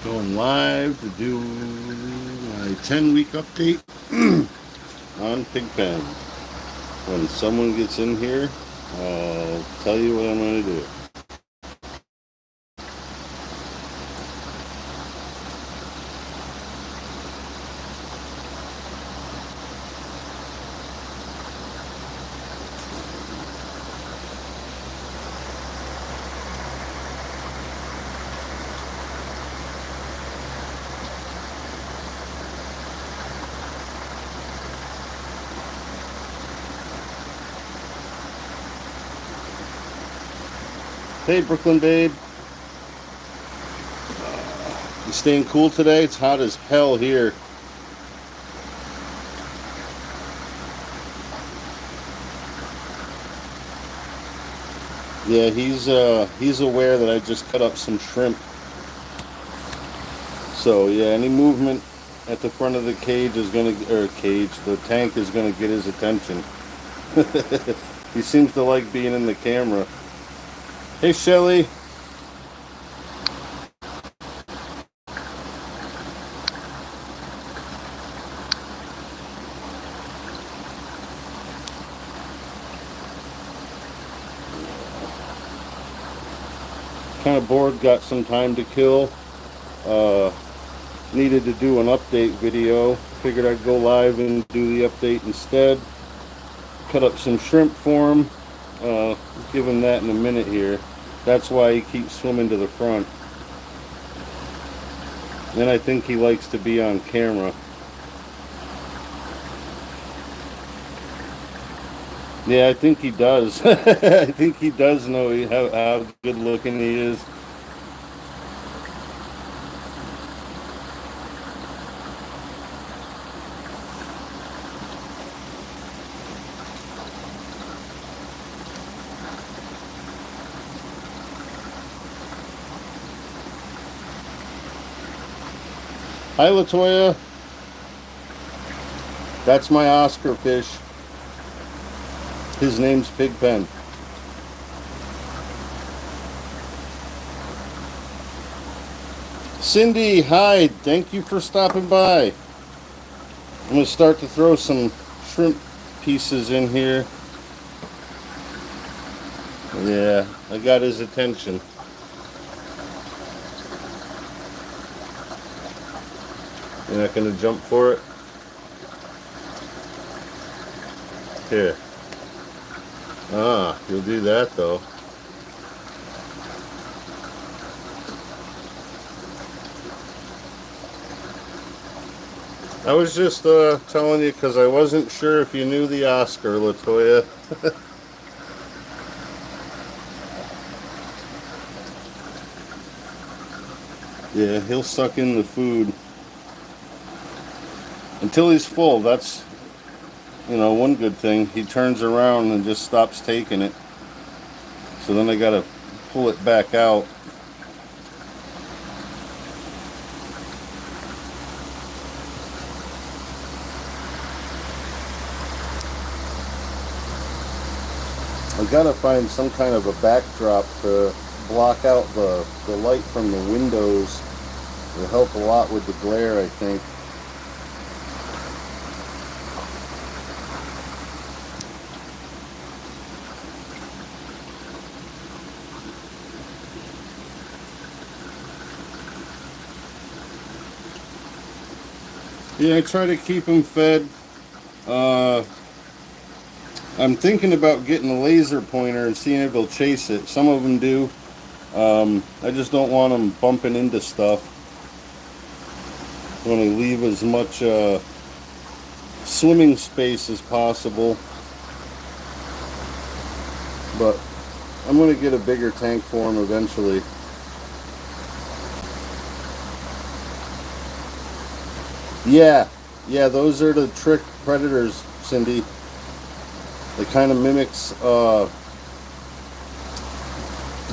Going live to do my 10-week update on Pigpen. When someone gets in here, I'll tell you what I'm going to do. Hey, Brooklyn babe. You staying cool today? It's hot as hell here. Yeah, he's aware that I just cut up some shrimp. So yeah, any movement at the front of the cage is gonna, the tank is gonna get his attention. He seems to like being in the camera. Hey, Shelly. Kind of bored, got some time to kill. Needed to do an update video. Figured I'd go live and do the update instead. Cut up some shrimp for him. Give him that in a minute here. That's why he keeps swimming to the front. And I think he likes to be on camera. Yeah, I think he does. I think he does know how good looking he is. Hi, Latoya. That's my Oscar fish. His name's Pigpen. Cindy, hi. Thank you for stopping by. I'm going to start to throw some shrimp pieces in here. Yeah, I got his attention. You're not going to jump for it? Here. Ah, you'll do that though. I was just telling you because I wasn't sure if you knew the Oscar, Latoya. Yeah, he'll suck in the food until he's full. That's, one good thing. He turns around and just stops taking it. So then I gotta pull it back out. I gotta find some kind of a backdrop to block out the light from the windows. It'll help a lot with the glare, I think. Yeah, I try to keep them fed. I'm thinking about getting a laser pointer and seeing if they'll chase it. Some of them do. I just don't want them bumping into stuff. I want to leave as much swimming space as possible. But I'm going to get a bigger tank for them eventually. Yeah, those are the trick predators, Cindy. It kind of mimics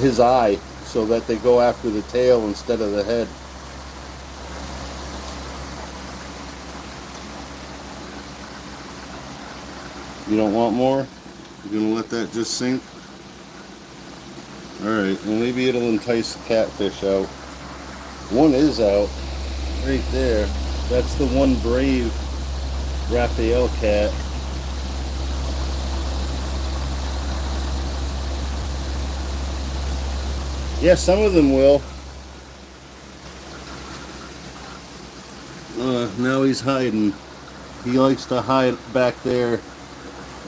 his eye so that they go after the tail instead of the head. You don't want more? You're gonna let that just sink? Alright, well maybe it'll entice the catfish out. One is out right there. That's the one brave Raphael cat. Yeah, some of them will. Now he's hiding. He likes to hide back there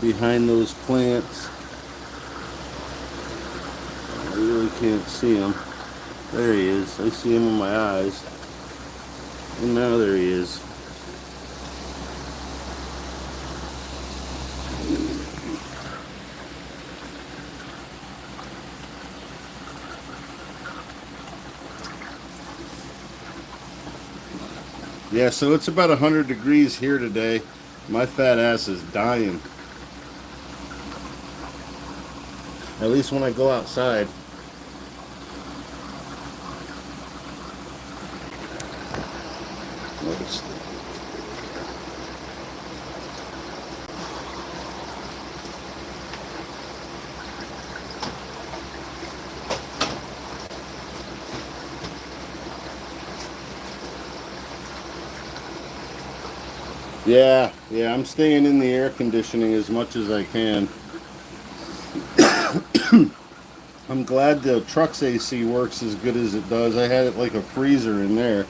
behind those plants. I really can't see him. There he is. I see him in my eyes. And now there he is. Yeah, so it's about 100 degrees here today. My fat ass is dying. At least when I go outside. Yeah, I'm staying in the air conditioning as much as I can. I'm glad the truck's AC works as good as it does. I had it like a freezer in there.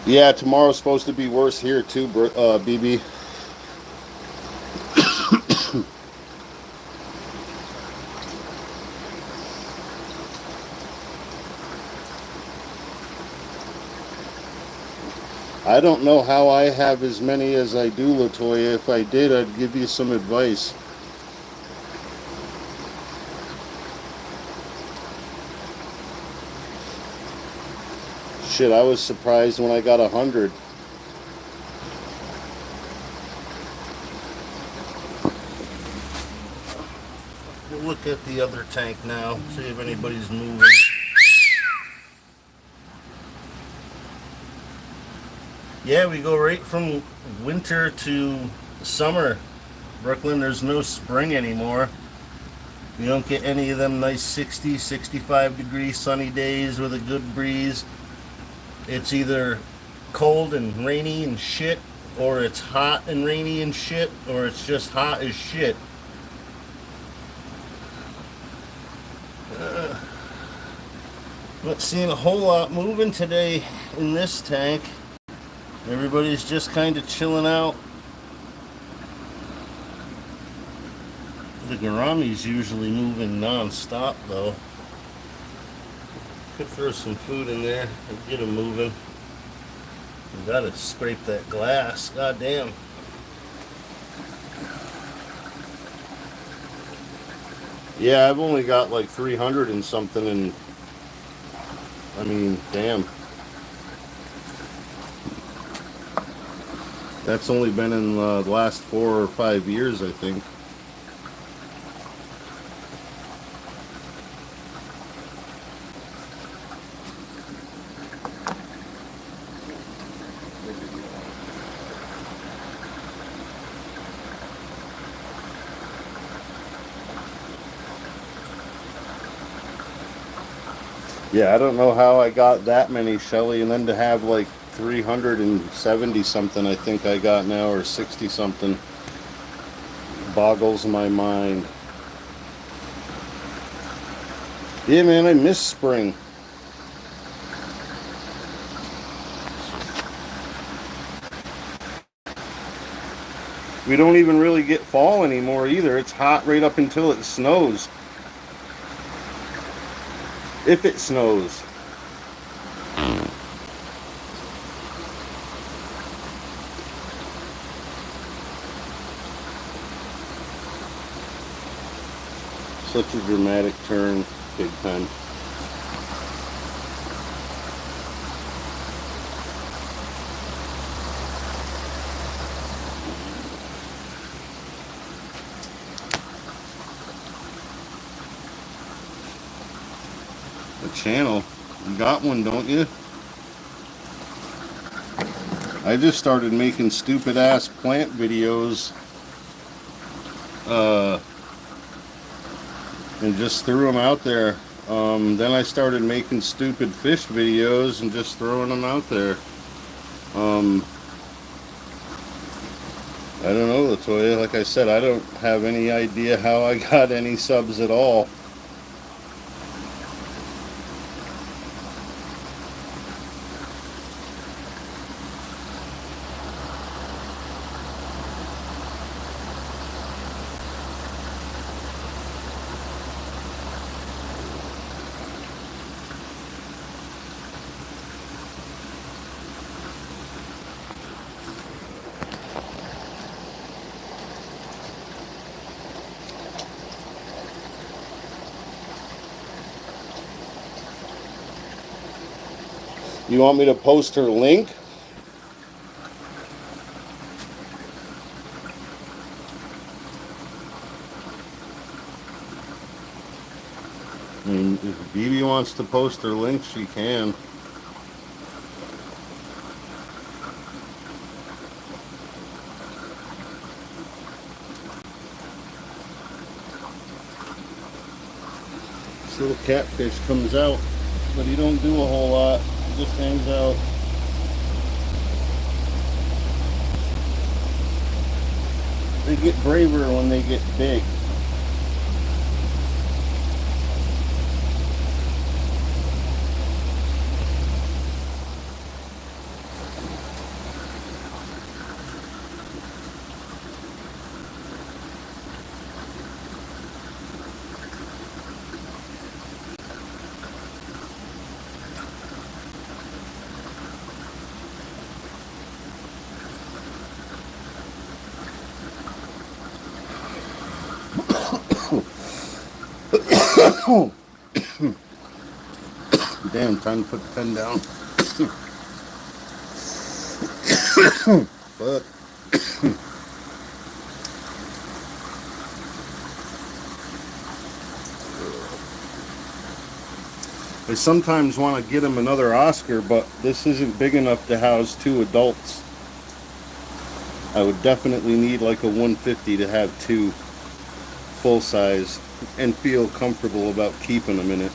Yeah, tomorrow's supposed to be worse here too, BB. I don't know how I have as many as I do, Latoya. If I did, I'd give you some advice. Shit, I was surprised when I got 100. We'll look at the other tank now, see if anybody's moving. Yeah, we go right from winter to summer. Brooklyn, there's no spring anymore. You don't get any of them nice 60, 65 degree sunny days with a good breeze. It's either cold and rainy and shit, or it's hot and rainy and shit, or it's just hot as shit. Not seeing a whole lot moving today in this tank. Everybody's just kind of chilling out. The gourami's usually moving non-stop though. Could throw some food in there and get them moving. You gotta scrape that glass. God damn. Yeah, I've only got like 300 and something, and I mean, damn. That's only been in the last 4 or 5 years, I think. Yeah, I don't know how I got that many, Shelly, and then to have like 370 something I think I got now, or 60 something, boggles my mind. Yeah, man, I miss spring. We don't even really get fall anymore either. It's hot right up until it snows. If it snows. Such a dramatic turn, Pigpen. A channel. You got one, don't you? I just started making stupid ass plant videos and just threw them out there. Then I started making stupid fish videos and just throwing them out there. I don't know, Latoya. Like I said, I don't have any idea how I got any subs at all. You want me to post her link? I mean, if Bibi wants to post her link, she can. This little catfish comes out, but he don't do a whole lot. He just hangs out. They get braver when they get big. Damn, time to put the pen down. Fuck. I sometimes want to get him another Oscar, but this isn't big enough to house 2 adults. I would definitely need like a 150 to have 2 full size and feel comfortable about keeping them in it.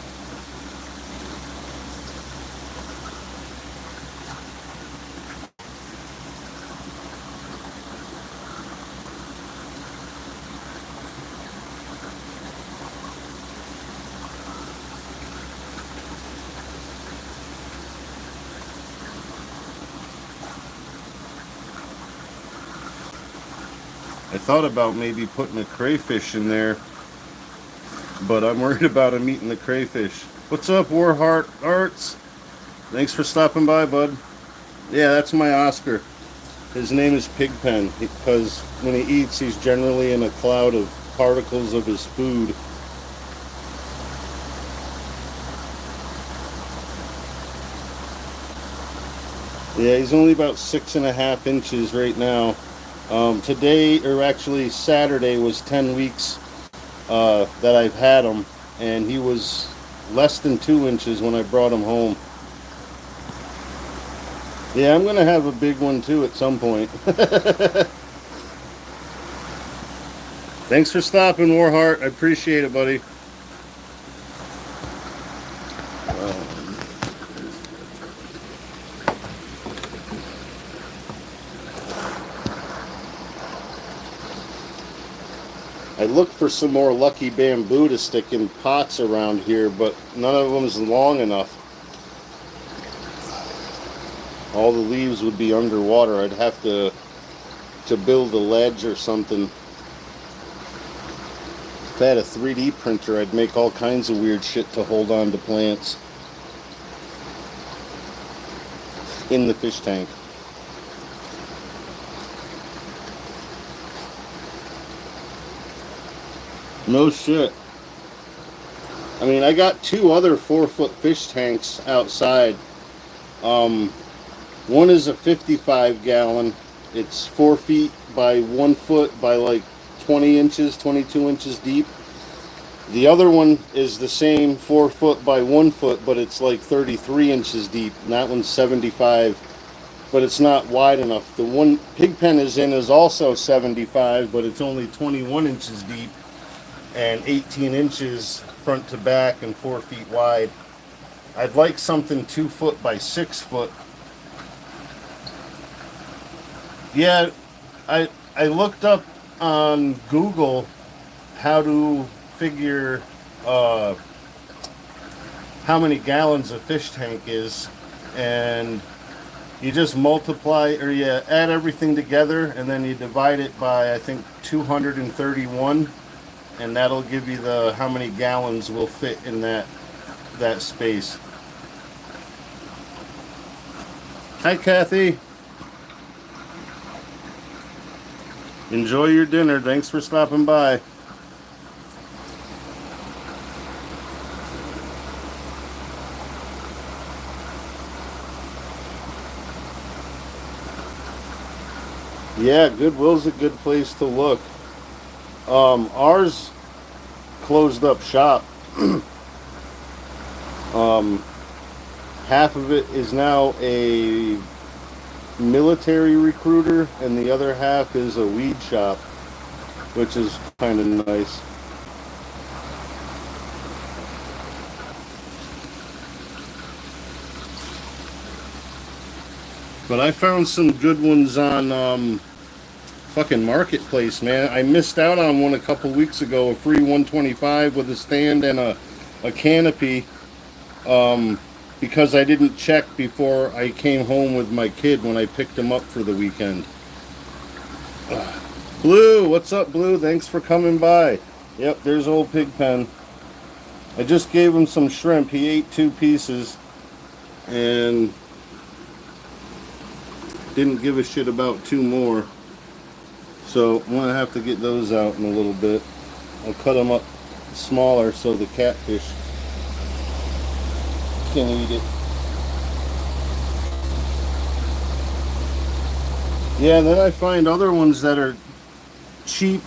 I thought about maybe putting a crayfish in there, but I'm worried about him eating the crayfish. What's up, Warheart Arts? Thanks for stopping by, bud. Yeah, that's my Oscar. His name is Pigpen because when he eats, he's generally in a cloud of particles of his food. Yeah, he's only about 6.5 inches right now. Today, or actually Saturday, was 10 weeks that I've had him, and he was less than 2 inches when I brought him home. Yeah, I'm going to have a big one too at some point. Thanks for stopping, Warheart. I appreciate it, buddy. I looked for some more lucky bamboo to stick in pots around here, but none of them is long enough. All the leaves would be underwater. I'd have to build a ledge or something. If I had a 3D printer, I'd make all kinds of weird shit to hold on to plants in the fish tank. No shit. I mean, I got 2 other 4-foot fish tanks outside. One is a 55 gallon. It's 4 feet by 1 foot by like 20 inches, 22 inches deep. The other one is the same 4 foot by 1 foot, but it's like 33 inches deep. And that one's 75, but it's not wide enough. The one Pigpen is in is also 75, but it's only 21 inches deep and 18 inches front to back and 4 feet wide. I'd like something 2 foot by 6 foot. Yeah, I looked up on Google how to figure how many gallons a fish tank is, and you just multiply, or you add everything together and then you divide it by, I think, 231, and that'll give you the how many gallons will fit in that space. Hi, Kathy. Enjoy your dinner. Thanks for stopping by. Yeah, Goodwill's a good place to look. Ours closed up shop. Half of it is now a military recruiter, and the other half is a weed shop, which is kind of nice. But I found some good ones on fucking Marketplace, man. I missed out on one a couple weeks ago, a free 125 with a stand and a canopy, because I didn't check before I came home with my kid when I picked him up for the weekend. Blue, what's up, Blue? Thanks for coming by. Yep, there's old Pigpen. I just gave him some shrimp. He ate 2 pieces and didn't give a shit about 2 more. So I'm gonna have to get those out in a little bit. I'll cut them up smaller so the catfish can eat it. Yeah, then I find other ones that are cheap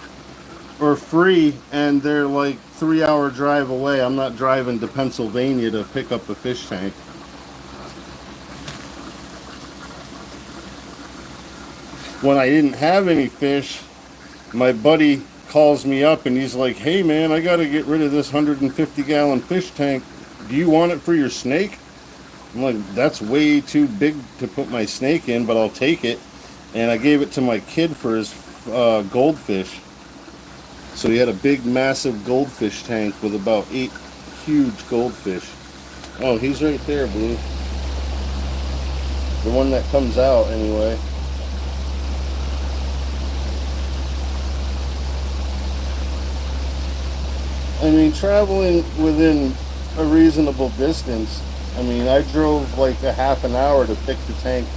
or free, and they're like 3-hour drive away. I'm not driving to Pennsylvania to pick up a fish tank. When I didn't have any fish, my buddy calls me up and he's like, hey man, I gotta get rid of this 150-gallon fish tank. Do you want it for your snake? I'm like, that's way too big to put my snake in, but I'll take it. And I gave it to my kid for his goldfish. So he had a big, massive goldfish tank with about 8 huge goldfish. Oh, he's right there, Blue. The one that comes out, anyway. I mean, traveling within a reasonable distance. I mean, I drove like a half an hour to pick the tank,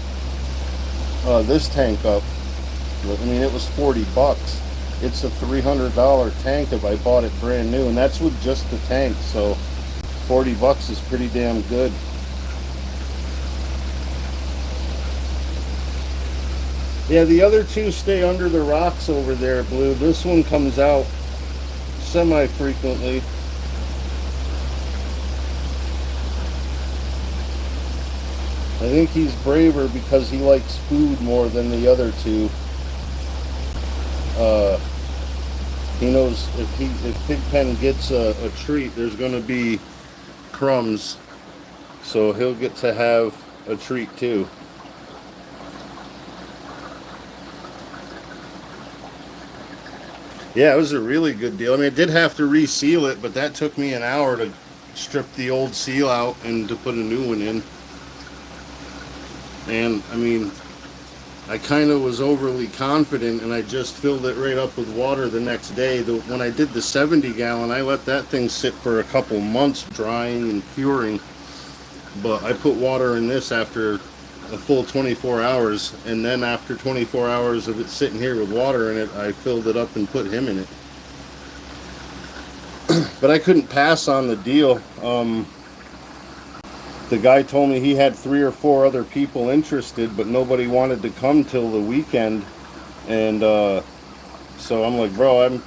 this tank up. I mean, it was $40. It's a $300 tank if I bought it brand new, and that's with just the tank. So $40 is pretty damn good. Yeah, the other 2 stay under the rocks over there, Blue. This one comes out semi-frequently. I think he's braver because he likes food more than the other 2. He knows if Pigpen gets a treat, there's going to be crumbs, so he'll get to have a treat too. Yeah, it was a really good deal. I mean, I did have to reseal it, but that took me an hour to strip the old seal out and to put a new one in. And I mean, I kind of was overly confident, and I just filled it right up with water the next day. When I did the 70-gallon, I let that thing sit for a couple months drying and curing. But I put water in this after a full 24 hours, and then after 24 hours of it sitting here with water in it, I filled it up and put him in it. But I couldn't pass on the deal. The guy told me he had 3 or 4 other people interested, but nobody wanted to come till the weekend. And so I'm like, bro,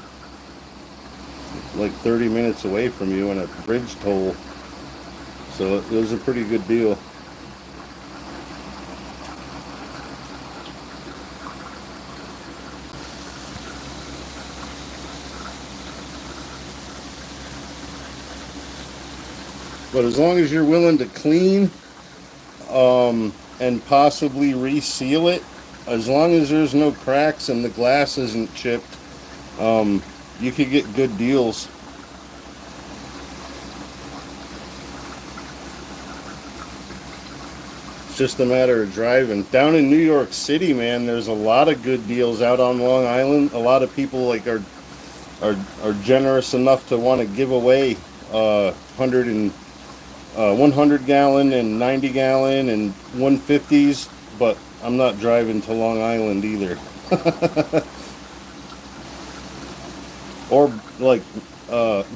like 30 minutes away from you and a bridge toll. So it was a pretty good deal. But as long as you're willing to clean and possibly reseal it, as long as there's no cracks and the glass isn't chipped, you could get good deals. It's just a matter of driving. Down in New York City, man, there's a lot of good deals out on Long Island. A lot of people like are generous enough to want to give away 100 gallon and 90 gallon and 150s, but I'm not driving to Long Island either. Or like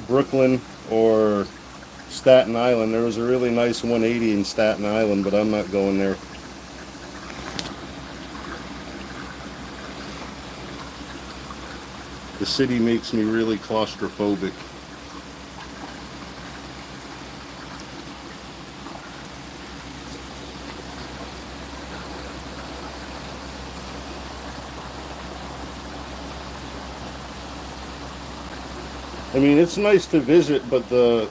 Brooklyn or Staten Island. There was a really nice 180 in Staten Island, but I'm not going there. The city makes me really claustrophobic. I mean, it's nice to visit, but the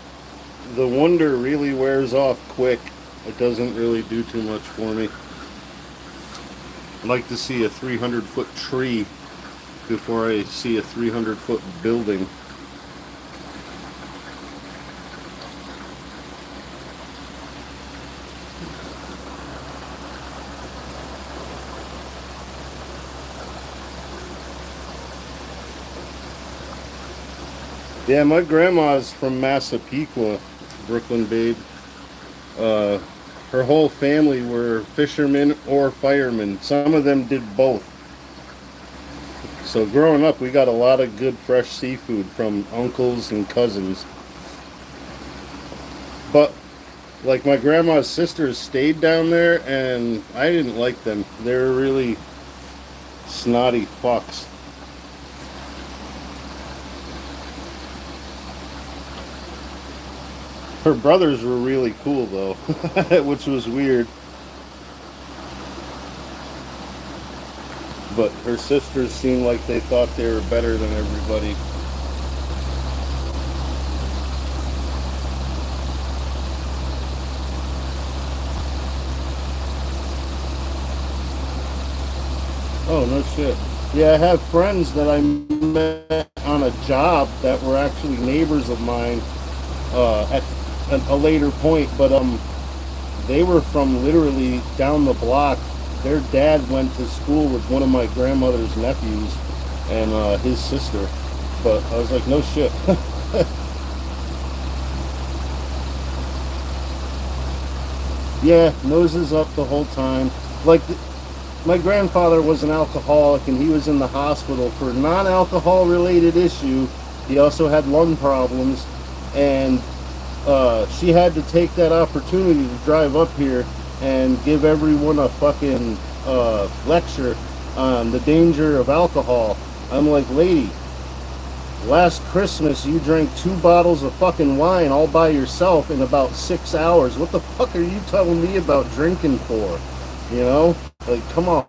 wonder really wears off quick. It doesn't really do too much for me. I'd like to see a 300-foot tree before I see a 300-foot building. Yeah, my grandma's from Massapequa, Brooklyn, babe. Her whole family were fishermen or firemen. Some of them did both. So growing up, we got a lot of good fresh seafood from uncles and cousins. But like my grandma's sisters stayed down there, and I didn't like them. They were really snotty fucks. Her brothers were really cool though, which was weird. But her sisters seemed like they thought they were better than everybody. Oh, no shit. Yeah, I have friends that I met on a job that were actually neighbors of mine at a later point, but they were from literally down the block. Their dad went to school with one of my grandmother's nephews and his sister. But I was like, no shit. Yeah, noses up the whole time. Like, my grandfather was an alcoholic and he was in the hospital for non-alcohol related issue. He also had lung problems, and she had to take that opportunity to drive up here and give everyone a fucking lecture on the danger of alcohol. I'm like, lady, last Christmas you drank 2 bottles of fucking wine all by yourself in about 6 hours. What the fuck are you telling me about drinking for? You know? Like, come on.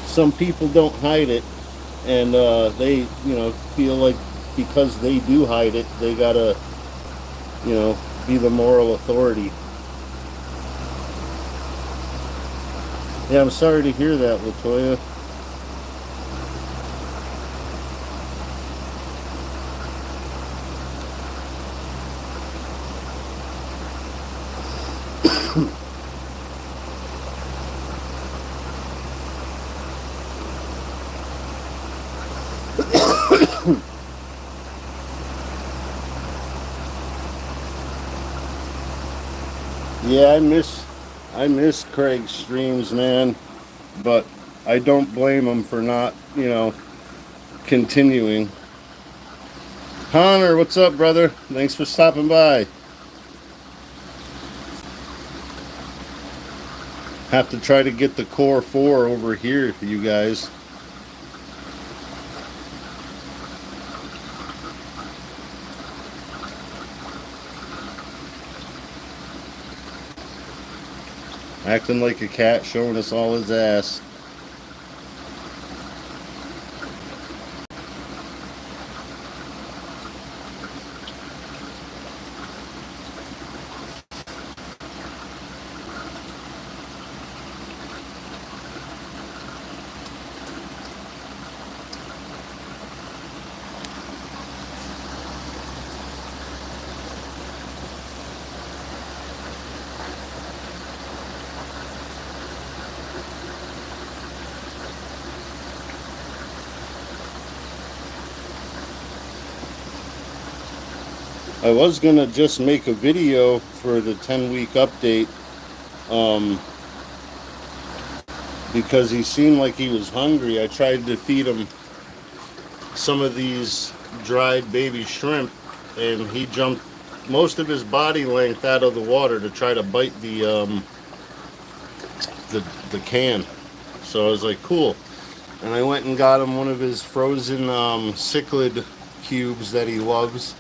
Some people don't hide it, and they, feel like because they do hide it, they gotta, be the moral authority. Yeah, I'm sorry to hear that, Latoya. Yeah, I miss Craig's streams, man, but I don't blame him for not, continuing. Connor, what's up, brother? Thanks for stopping by. Have to try to get the core 4 over here, you guys. Acting like a cat, showing us all his ass. I was gonna just make a video for the 10-week update, because he seemed like he was hungry. I tried to feed him some of these dried baby shrimp, and he jumped most of his body length out of the water to try to bite the can. So I was like, cool. And I went and got him one of his frozen cichlid cubes that he loves,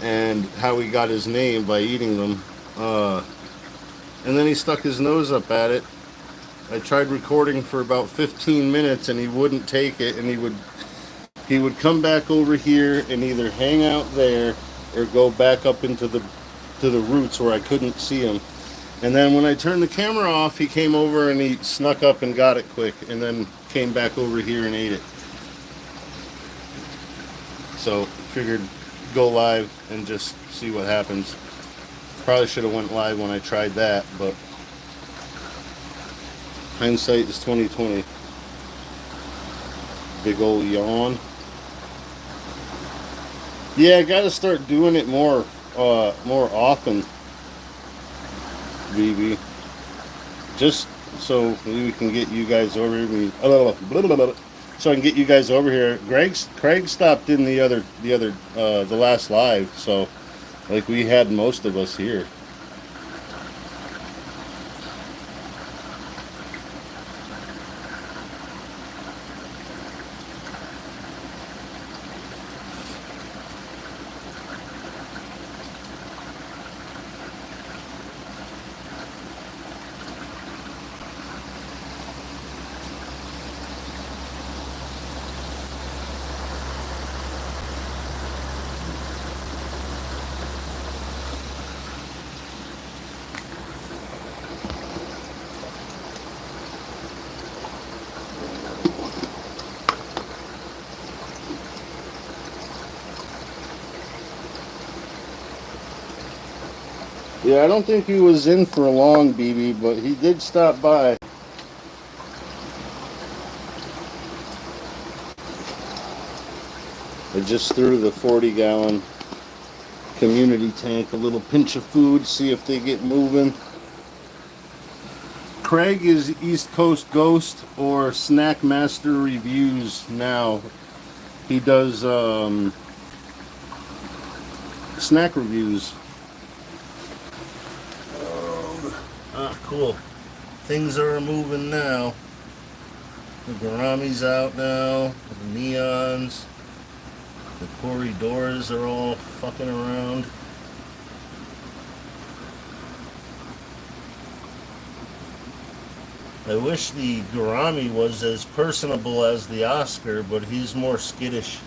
and how he got his name by eating them. And then he stuck his nose up at it. I tried recording for about 15 minutes and he wouldn't take it, and he would come back over here and either hang out there or go back up into the roots where I couldn't see him. And then when I turned the camera off, he came over and he snuck up and got it quick, and then came back over here and ate it. So figured go live and just see what happens. Probably should have went live when I tried that, but hindsight is 2020. Big old yawn. Yeah, I gotta start doing it more often, BB. Just so we can get you guys over here. So I can get you guys over here. Craig stopped in the last live, so like we had most of us here. Yeah, I don't think he was in for long, BB, but he did stop by. I just threw the 40-gallon community tank a little pinch of food, see if they get moving. Craig is East Coast Ghost or Snack Master Reviews now. He does snack reviews. Cool. Things are moving now. The Gourami's out now. The neons. The corridors are all fucking around. I wish the Gourami was as personable as the Oscar, but he's more skittish.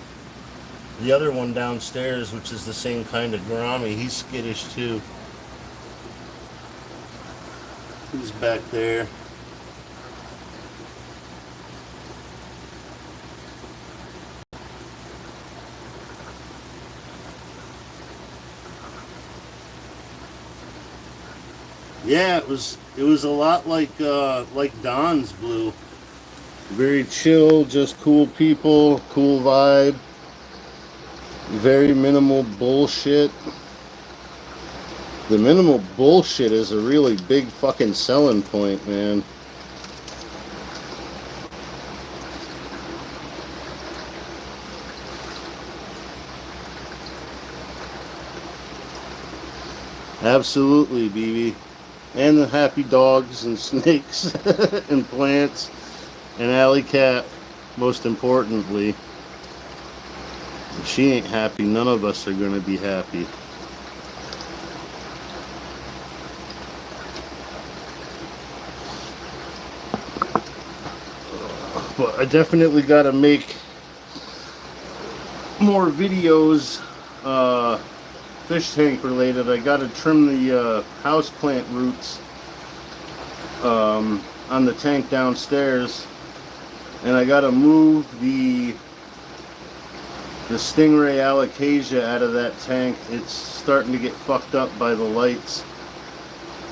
The other one downstairs, which is the same kind of Gourami, he's skittish too. He's back there. Yeah, it was a lot like Don's Blue. Very chill, just cool people, cool vibe. Very minimal bullshit. The minimal bullshit is a really big fucking selling point, man. Absolutely, BB. And the happy dogs and snakes and plants and alley cat, most importantly. If she ain't happy, none of us are going to be happy. But I definitely got to make more videos, fish tank related. I got to trim the house plant roots on the tank downstairs, and I got to move the stingray alocasia out of that tank. It's starting to get fucked up by the lights.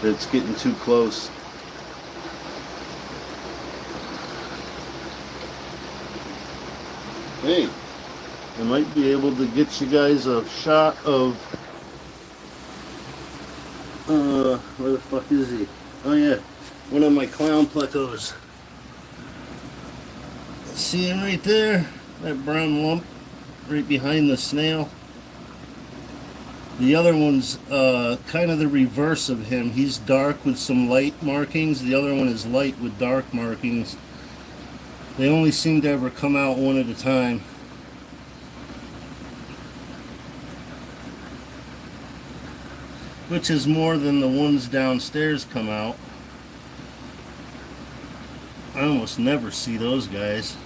It's getting too close. Hey, I might be able to get you guys a shot of where the fuck is he? Oh yeah, one of my clown plecos. See him right there? That brown lump right behind the snail. The other one's kind of the reverse of him. He's dark with some light markings. The other one is light with dark markings. They only seem to ever come out one at a time. Which is more than the ones downstairs come out. I almost never see those guys.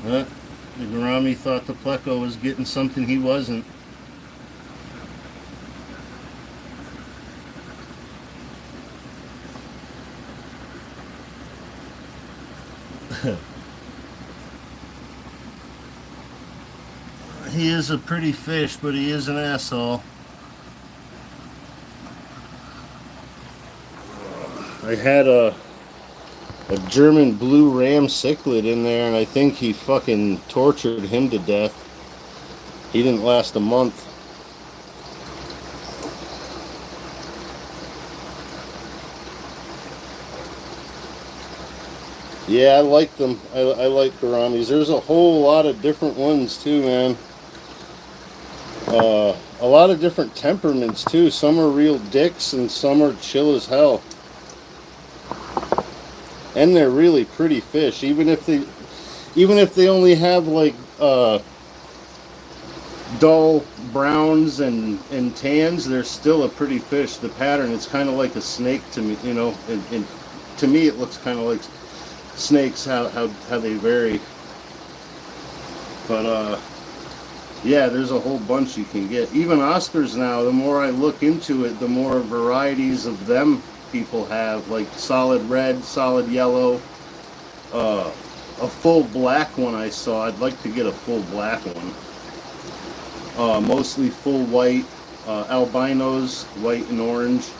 But the gourami thought the pleco was getting something he wasn't. He is a pretty fish, but he is an asshole. I had a German blue ram cichlid in there, and I think he fucking tortured him to death. He didn't last a month. Yeah, I like them. I like gouramis. There's a whole lot of different ones too, man. A lot of different temperaments too. Some are real dicks and some are chill as hell. And they're really pretty fish, even if they only have like dull browns and tans. They're still a pretty fish. The pattern is kind of like a snake to me, you know. And to me, it looks kind of like snakes, how they vary. But yeah, there's a whole bunch you can get. Even Oscars now, the more I look into it, the more varieties of them people have, like solid red, solid yellow, a full black one I saw. I'd like to get a full black one. Mostly full white, albinos, white and orange.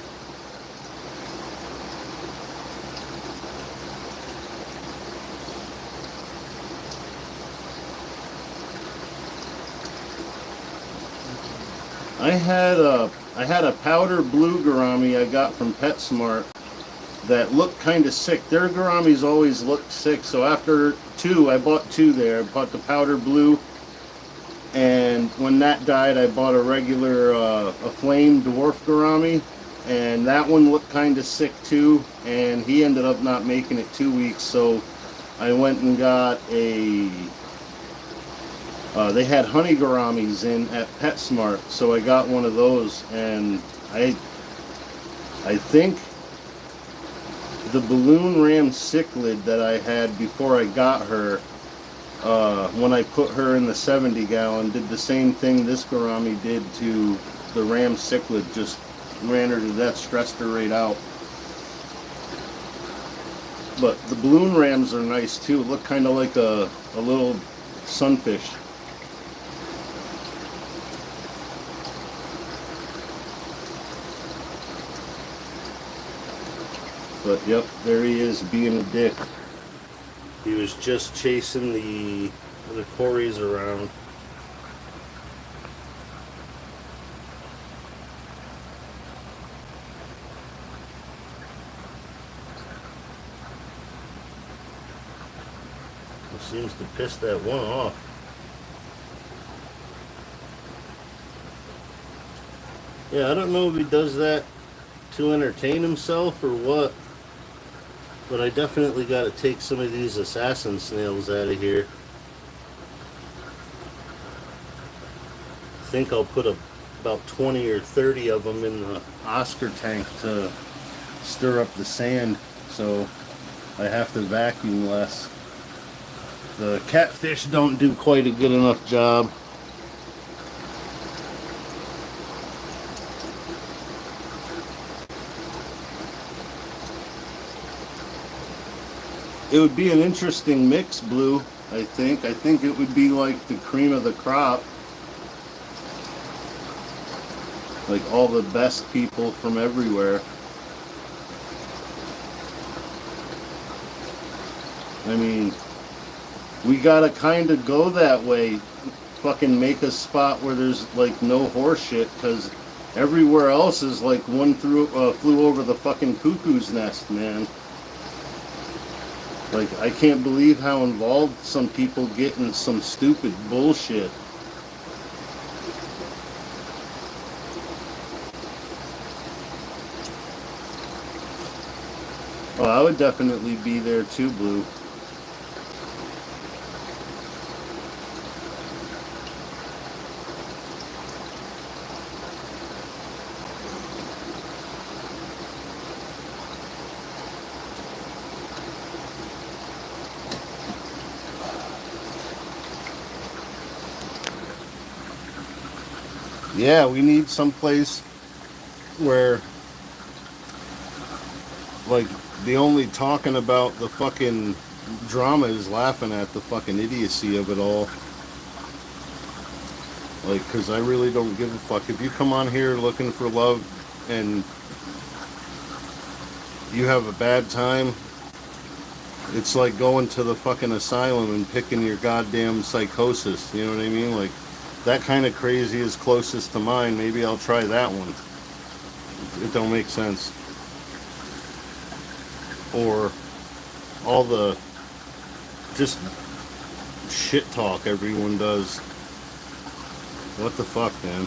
I had a powder blue gourami I got from PetSmart that looked kind of sick. Their gouramis always look sick, so after two, I bought two there. I bought the powder blue, and when that died, I bought a regular, a flame dwarf gourami, and that one looked kind of sick too, and he ended up not making it 2 weeks, so I went and got a... they had honey gouramis in at PetSmart, so I got one of those, and I think the balloon ram cichlid that I had before I got her, when I put her in the 70 gallon, did the same thing this gourami did to the ram cichlid. Just ran her to death, stressed her right out. But the balloon rams are nice too. Look kind of like a little sunfish. But yep, there he is being a dick. He was just chasing the Corys around. He seems to piss that one off. Yeah, I don't know if he does that to entertain himself or what. But I definitely got to take some of these assassin snails out of here. I think I'll put about 20 or 30 of them in the Oscar tank to stir up the sand, so I have to vacuum less. The catfish don't do quite a good enough job. It would be an interesting mix, Blue, I think. I think it would be like the cream of the crop. Like all the best people from everywhere. I mean, we gotta kind of go that way. Fucking make a spot where there's like no horse shit, because everywhere else is like one flew over the fucking cuckoo's nest, man. Like, I can't believe how involved some people get in some stupid bullshit. Oh, I would definitely be there too, Blue. Yeah, we need some place where, like, the only talking about the fucking drama is laughing at the fucking idiocy of it all. Like, because I really don't give a fuck. If you come on here looking for love and you have a bad time, it's like going to the fucking asylum and picking your goddamn psychosis. You know what I mean? Like, that kind of crazy is closest to mine. Maybe I'll try that one. It don't make sense. Or all the just shit talk everyone does. What the fuck, man?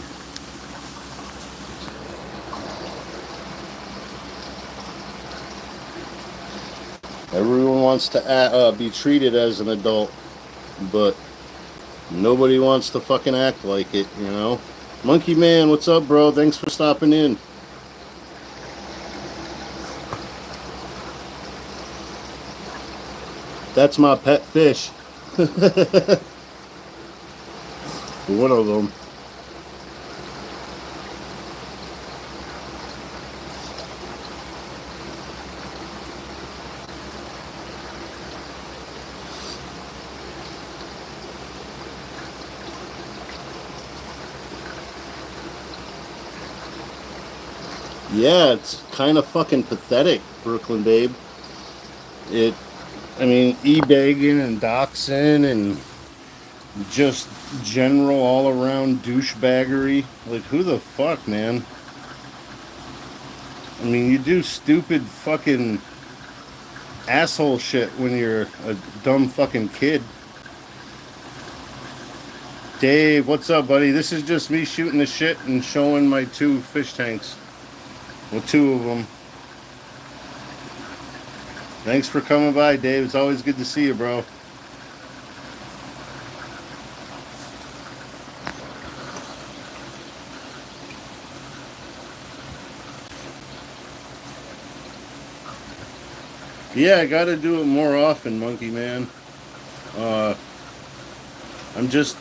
Everyone wants to be treated as an adult, but nobody wants to fucking act like it, you know? Monkey Man, what's up, bro? Thanks for stopping in. That's my pet fish. One of them. Yeah, it's kind of fucking pathetic, Brooklyn Babe. I mean, e-bagging and doxing and just general all-around douchebaggery. Like, who the fuck, man? I mean, you do stupid fucking asshole shit when you're a dumb fucking kid. Dave, what's up, buddy? This is just me shooting the shit and showing my 2 fish tanks. Well, 2 of them. Thanks for coming by, Dave. It's always good to see you, bro. Yeah, I gotta do it more often, Monkey Man. I'm just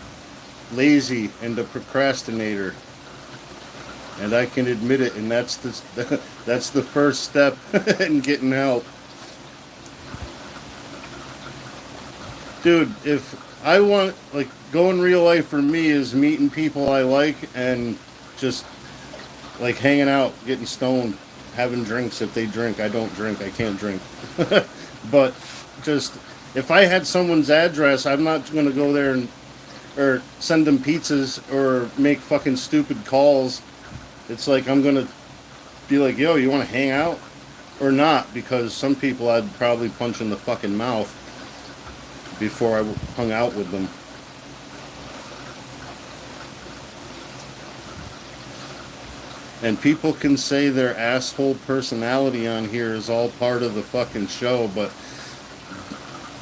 lazy and a procrastinator. And I can admit it, and that's the first step in getting help. Dude, if I want, like, going real life for me is meeting people I like and just, like, hanging out, getting stoned, having drinks. If they drink, I don't drink. I can't drink. But just, if I had someone's address, I'm not going to go there or send them pizzas or make fucking stupid calls. It's like I'm going to be like, yo, you want to hang out? Or not, because some people I'd probably punch in the fucking mouth before I hung out with them. And people can say their asshole personality on here is all part of the fucking show, but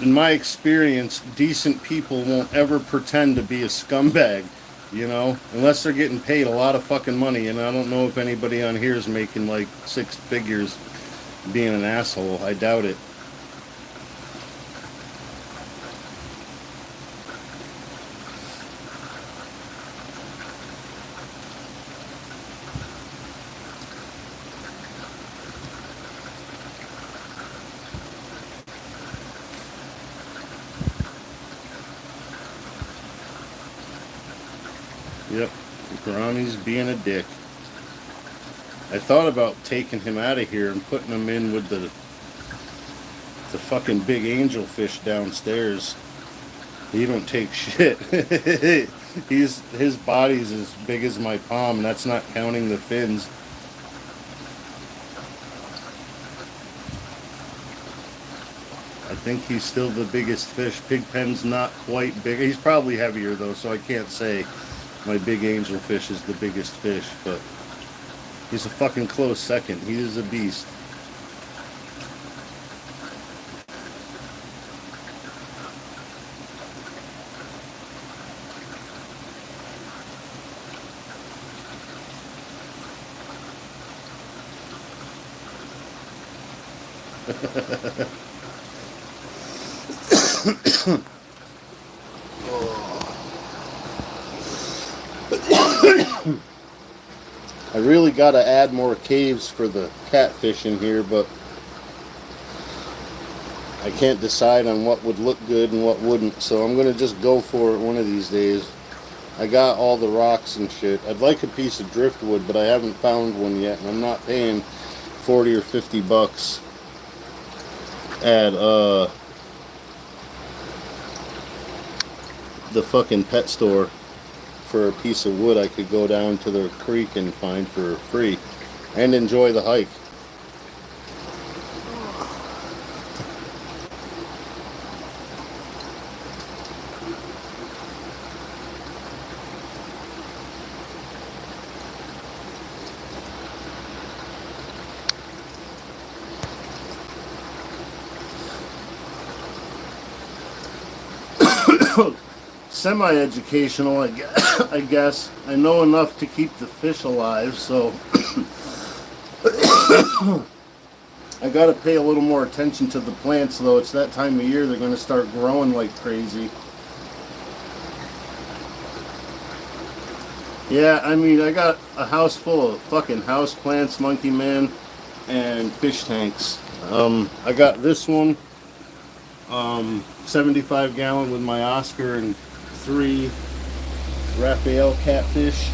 in my experience, decent people won't ever pretend to be a scumbag, you know, unless they're getting paid a lot of fucking money. And I don't know if anybody on here is making like 6 figures being an asshole. I doubt it. Yep, Granny's being a dick. I thought about taking him out of here and putting him in with the fucking big angelfish downstairs. He don't take shit. His body's as big as my palm, and that's not counting the fins. I think he's still the biggest fish. Pigpen's not quite big. He's probably heavier though, so I can't say my big angelfish is the biggest fish, but he's a fucking close second. He is a beast. I really got to add more caves for the catfish in here, but I can't decide on what would look good and what wouldn't, so I'm going to just go for it one of these days. I got all the rocks and shit. I'd like a piece of driftwood, but I haven't found one yet, and I'm not paying 40 or 50 bucks at the fucking pet store for a piece of wood I could go down to the creek and find for free and enjoy the hike. Semi-educational, I guess. I know enough to keep the fish alive, so I gotta pay a little more attention to the plants, though. It's that time of year they're gonna start growing like crazy. Yeah, I mean, I got a house full of fucking house plants, monkey man, and fish tanks. I got this one, 75 gallon with my Oscar and 3 Raphael catfish.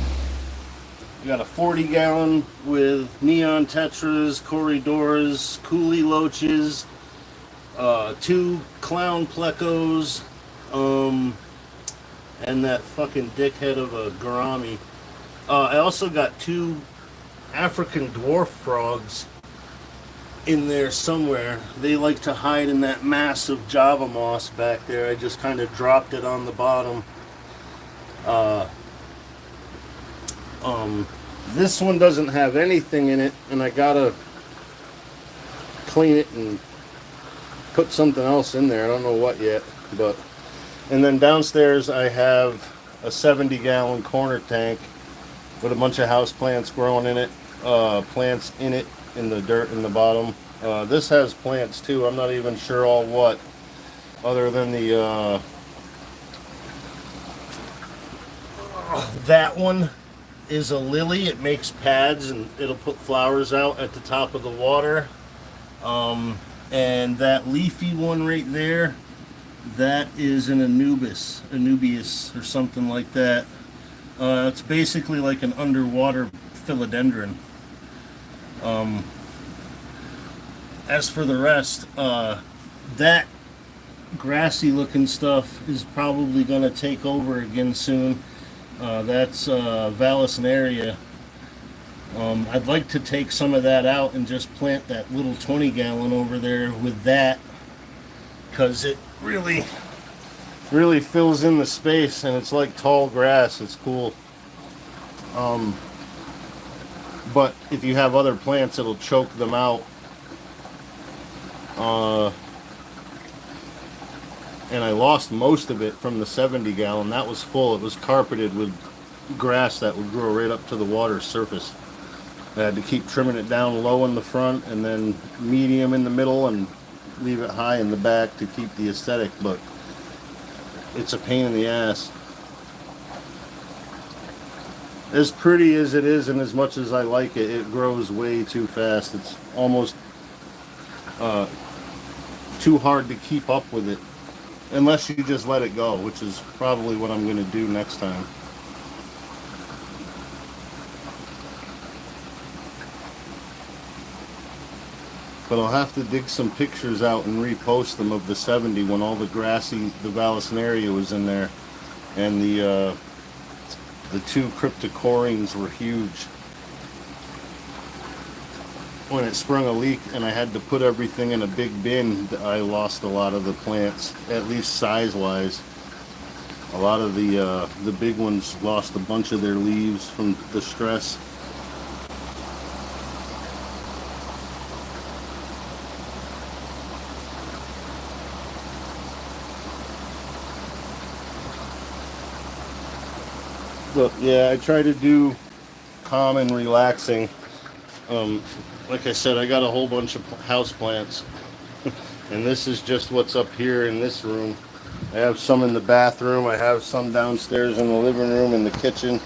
I got a 40 gallon with neon tetras, corridors, coolie loaches, 2 clown plecos, and that fucking dickhead of a gourami. I also got 2 African dwarf frogs in there somewhere. They like to hide in that mass of Java moss back there. I just kind of dropped it on the bottom. This one doesn't have anything in it, and I gotta clean it and put something else in there. I don't know what yet, but and then downstairs I have a 70 gallon corner tank with a bunch of house plants growing in it, plants in it, in the dirt in the bottom. This has plants too. I'm not even sure all what, other than the that one is a lily. It makes pads and it'll put flowers out at the top of the water. And that leafy one right there, that is an Anubias or something like that. It's basically like an underwater philodendron. As for the rest, that grassy looking stuff is probably going to take over again soon. That's Vallisneria. I'd like to take some of that out and just plant that little 20 gallon over there with that, because it really fills in the space and it's like tall grass. It's cool. But if you have other plants, it'll choke them out. And I lost most of it from the 70 gallon. That was full. It was carpeted with grass that would grow right up to the water surface. I had to keep trimming it down low in the front and then medium in the middle and leave it high in the back to keep the aesthetic, but it's a pain in the ass. As pretty as it is and as much as I like it, it grows way too fast. It's almost too hard to keep up with it unless you just let it go, which is probably what I'm going to do next time. But I'll have to dig some pictures out and repost them of the 70 when all the Vallisneria was in there, and the 2 cryptocorynes were huge. When it sprung a leak and I had to put everything in a big bin, I lost a lot of the plants, at least size-wise. A lot of the big ones lost a bunch of their leaves from the stress. But yeah, I try to do calm and relaxing. Like I said, I got a whole bunch of house plants, and this is just what's up here in this room. I have some in the bathroom, I have some downstairs in the living room, in the kitchen.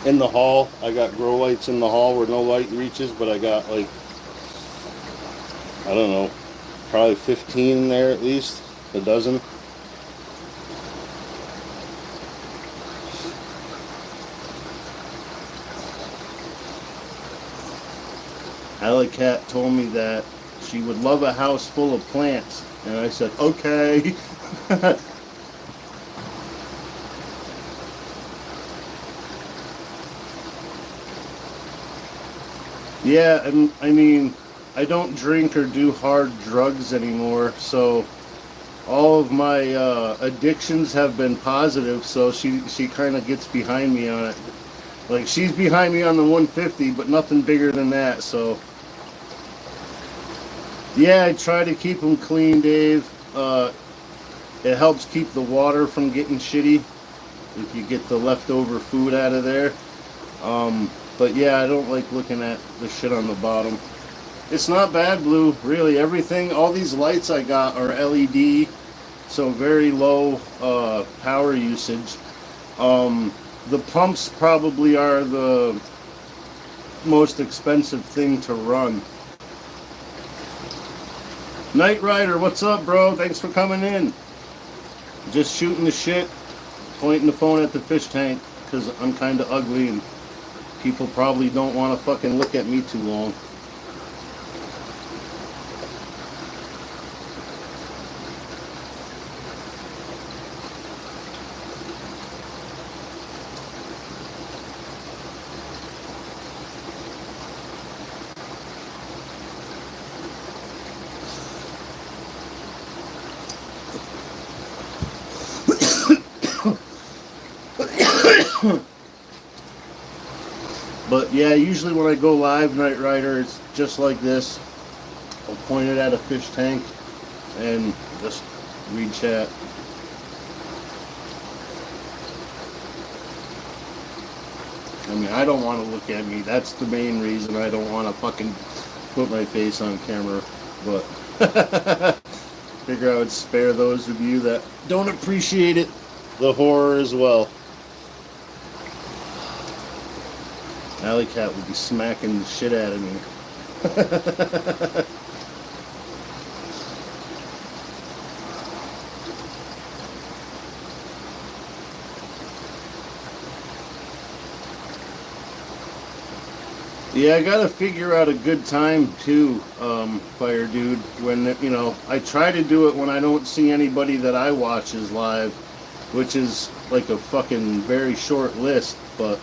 In the hall, I got grow lights in the hall where no light reaches, but I got like, I don't know, probably 15 in there at least, a dozen. Alley Cat told me that she would love a house full of plants, and I said, okay. Yeah, and I mean, I don't drink or do hard drugs anymore, so all of my addictions have been positive, so she kind of gets behind me on it. Like, she's behind me on the 150, but nothing bigger than that, so. Yeah, I try to keep them clean, Dave. It helps keep the water from getting shitty if you get the leftover food out of there. But yeah, I don't like looking at the shit on the bottom. It's not bad, Blue. Really, everything, all these lights I got are LED, so very low power usage. The pumps probably are the most expensive thing to run. Knight Rider, what's up, bro? Thanks for coming in. Just shooting the shit, pointing the phone at the fish tank, because I'm kind of ugly and people probably don't want to fucking look at me too long. But yeah, usually when I go live, Knight Rider, it's just like this. I'll point it at a fish tank and just read chat. I mean, I don't want to look at me. That's the main reason I don't want to fucking put my face on camera. But figure I would spare those of you that don't appreciate it, the horror as well. Alley Cat would be smacking the shit out of me. Yeah, I gotta figure out a good time too, Fire Dude. When, you know, I try to do it when I don't see anybody that I watch is live, which is like a fucking very short list, but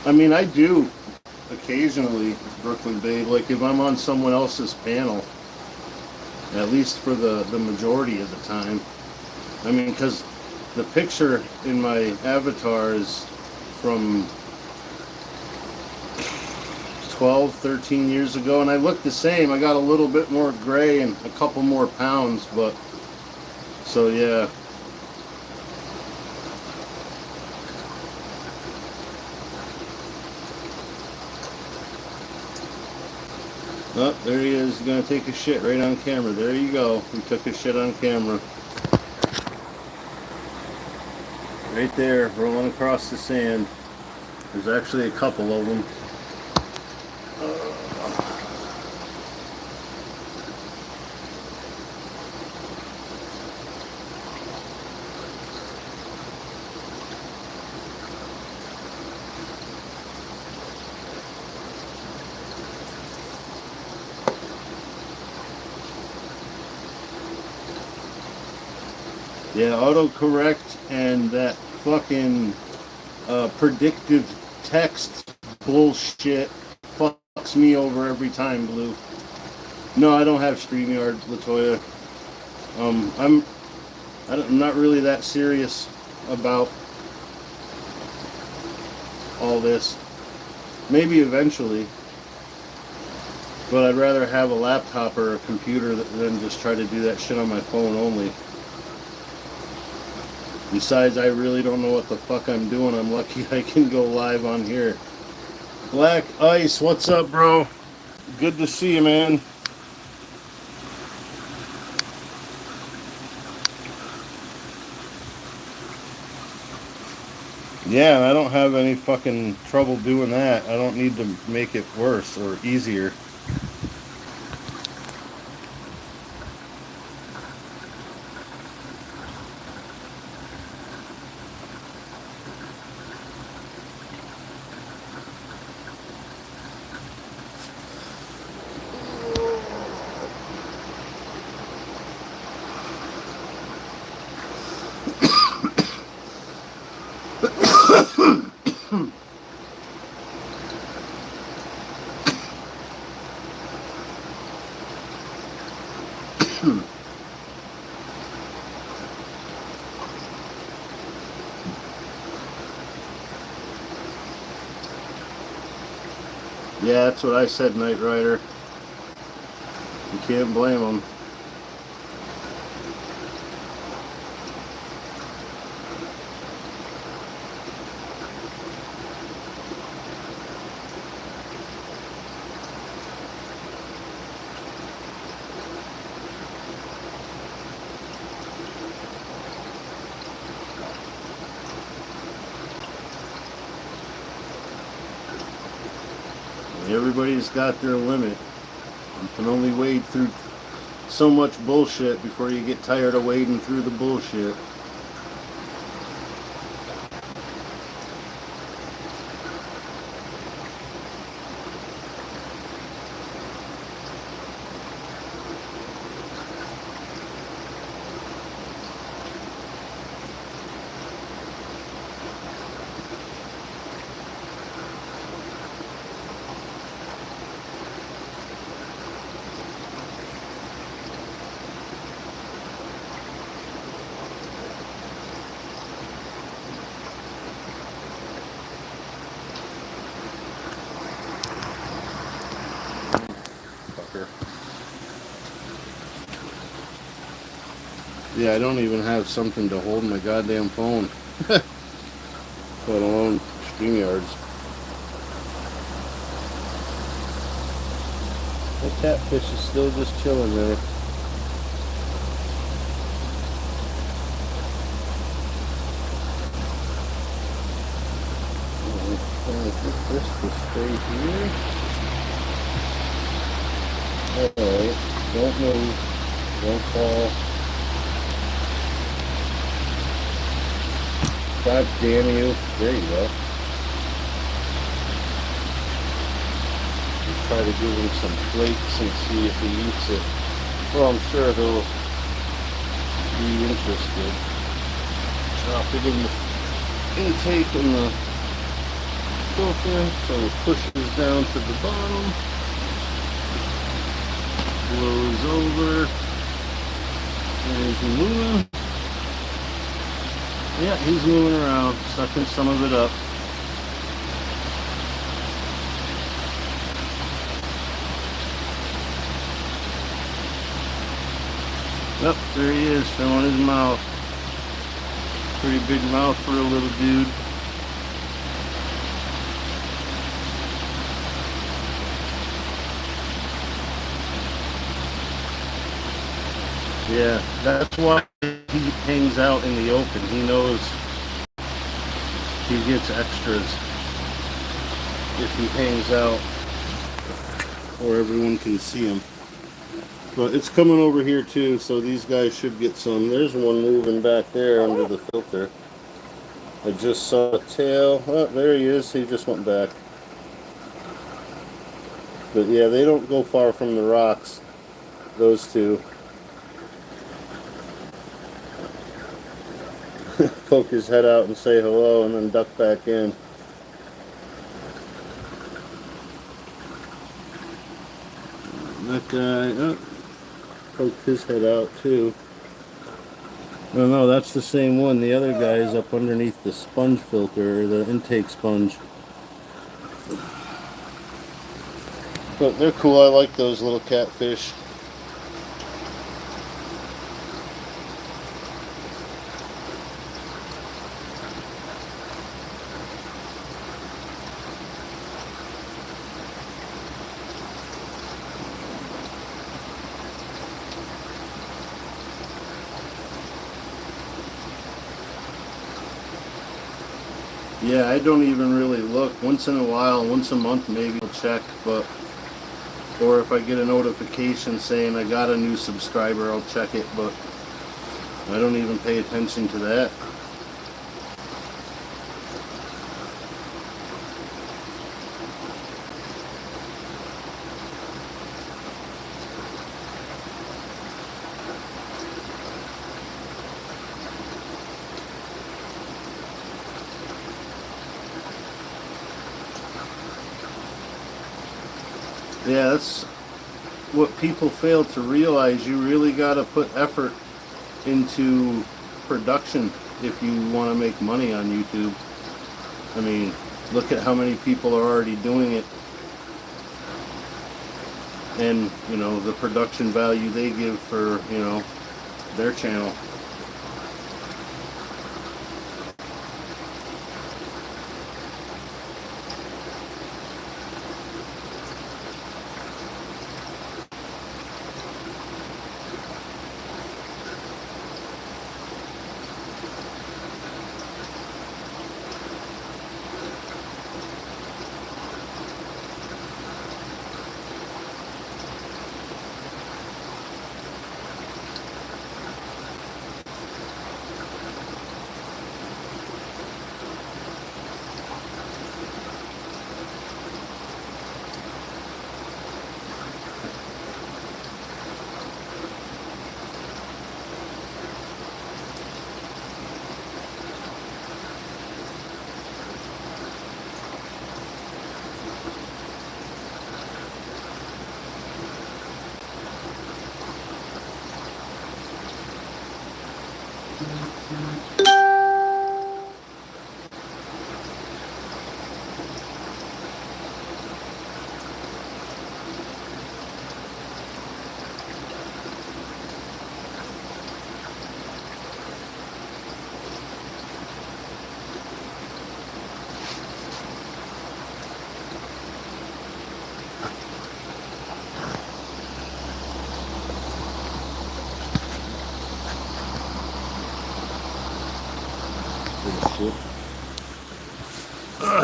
I mean, I do occasionally, Brooklyn Babe, like if I'm on someone else's panel. at least for the majority of the time. I mean, because the picture in my avatar is from 12, 13 years ago, and I look the same. I got a little bit more gray and a couple more pounds, but so yeah. Oh, there he is. He's gonna take a shit right on camera. There you go. He took a shit on camera. Right there, rolling across the sand. There's actually a couple of them. Yeah, autocorrect and that fucking predictive text bullshit fucks me over every time, Blue. No, I don't have StreamYard, Latoya. I'm not really that serious about all this. Maybe eventually, but I'd rather have a laptop or a computer than just try to do that shit on my phone only. Besides, I really don't know what the fuck I'm doing. I'm lucky I can go live on here. Black Ice, what's up, bro? Good to see you, man. Yeah, and I don't have any fucking trouble doing that. I don't need to make it worse or easier. Yeah, that's what I said, Knight Rider. You can't blame them. Everybody's got their limit. You can only wade through so much bullshit before you get tired of wading through the bullshit. Yeah, I don't even have something to hold my goddamn phone. Let alone StreamYards. That catfish is still just chilling there. I think this will stay here. Alright, don't move, don't fall. God damn you. There you go. Try to give him some flakes and see if he eats it. Well, I'm sure he'll be interested. Drop it in the intake and the filter so it pushes down to the bottom. Blows over. Is he moving? Yeah, he's moving around, sucking some of it up. Yep, there he is, showing his mouth. Pretty big mouth for a little dude. Yeah, that's why he hangs out in the open. He knows he gets extras if he hangs out where everyone can see him. But it's coming over here too, so these guys should get some. There's one moving back there under the filter. I just saw a tail. Oh, there he is. He just went back. But yeah, they don't go far from the rocks, those two. Poke his head out and say hello and then duck back in. That guy poked his head out too. No, that's the same one. The other guy is up underneath the sponge filter, or the intake sponge. But they're cool. I like those little catfish. Yeah, I don't even really look. Once in a while, once a month maybe I'll check, but or if I get a notification saying I got a new subscriber, I'll check it, but I don't even pay attention to that. Yeah, that's what people fail to realize. You really got to put effort into production if you want to make money on YouTube. I mean, look at how many people are already doing it, and you know the production value they give for, you know, their channel.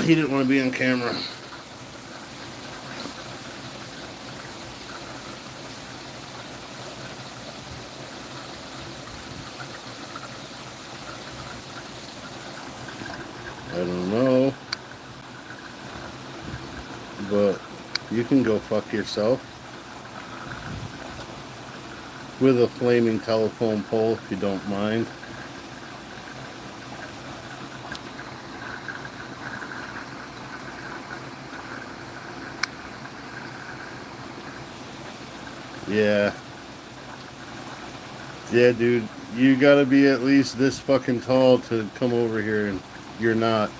He didn't want to be on camera. I don't know, but you can go fuck yourself with a flaming telephone pole if you don't mind. Yeah, Yeah, dude, you gotta be at least this fucking tall to come over here, and you're not.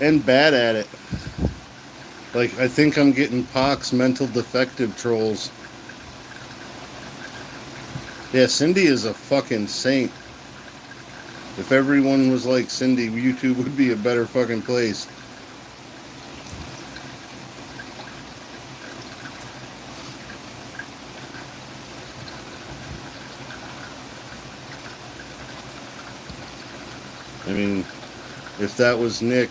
And bad at it. Like, I think I'm getting pox mental defective trolls. Yeah, Cindy is a fucking saint. If everyone was like Cindy, YouTube would be a better fucking place. I mean, if that was Nick,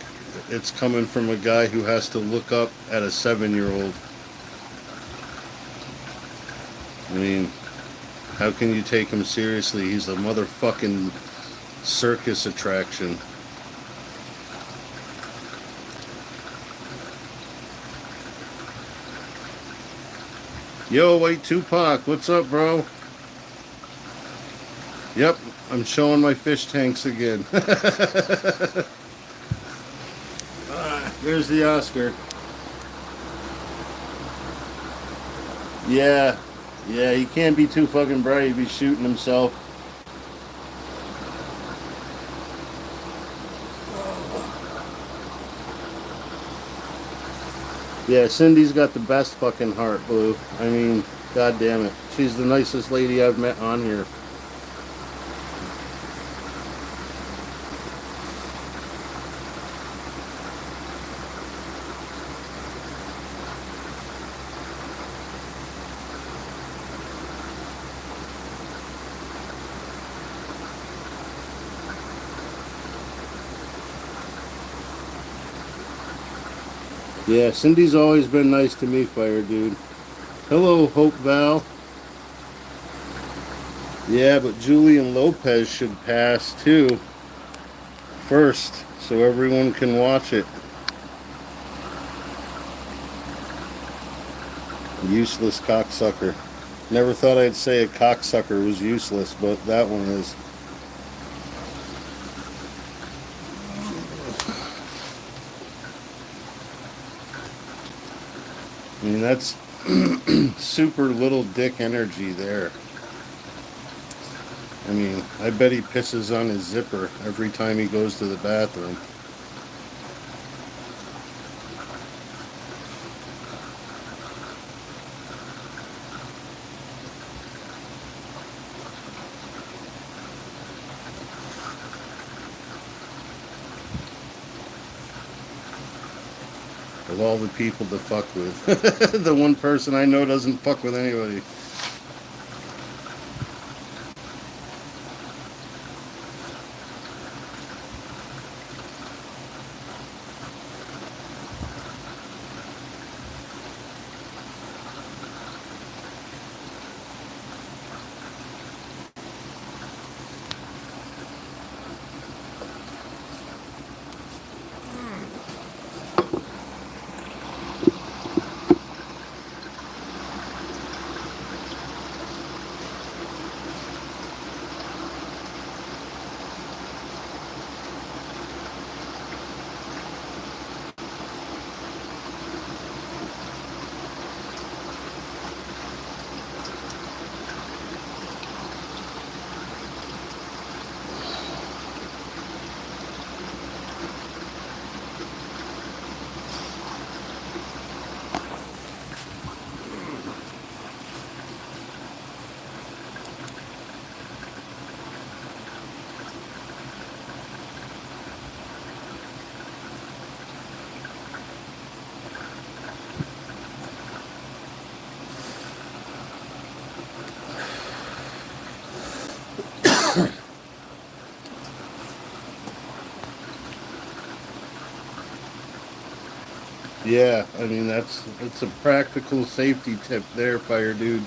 it's coming from a guy who has to look up at a 7-year-old. I mean, how can you take him seriously? He's a motherfucking circus attraction. Yo, White Tupac, what's up, bro? Yep, I'm showing my fish tanks again. There's the Oscar. Yeah, yeah, he can't be too fucking brave. He's shooting himself. Yeah, Cindy's got the best fucking heart, Blue. I mean, god damn it. She's the nicest lady I've met on here. Yeah, Cindy's always been nice to me, Fire Dude. Hello, Hope Val. Yeah, but Julian Lopez should pass too first, so everyone can watch it. Useless cocksucker. Never thought I'd say a cocksucker was useless, but that one is. I mean, that's super little dick energy there. I mean, I bet he pisses on his zipper every time he goes to the bathroom. Of all the people to fuck with. The one person I know doesn't fuck with anybody. Yeah, I mean it's a practical safety tip there, Fire Dude.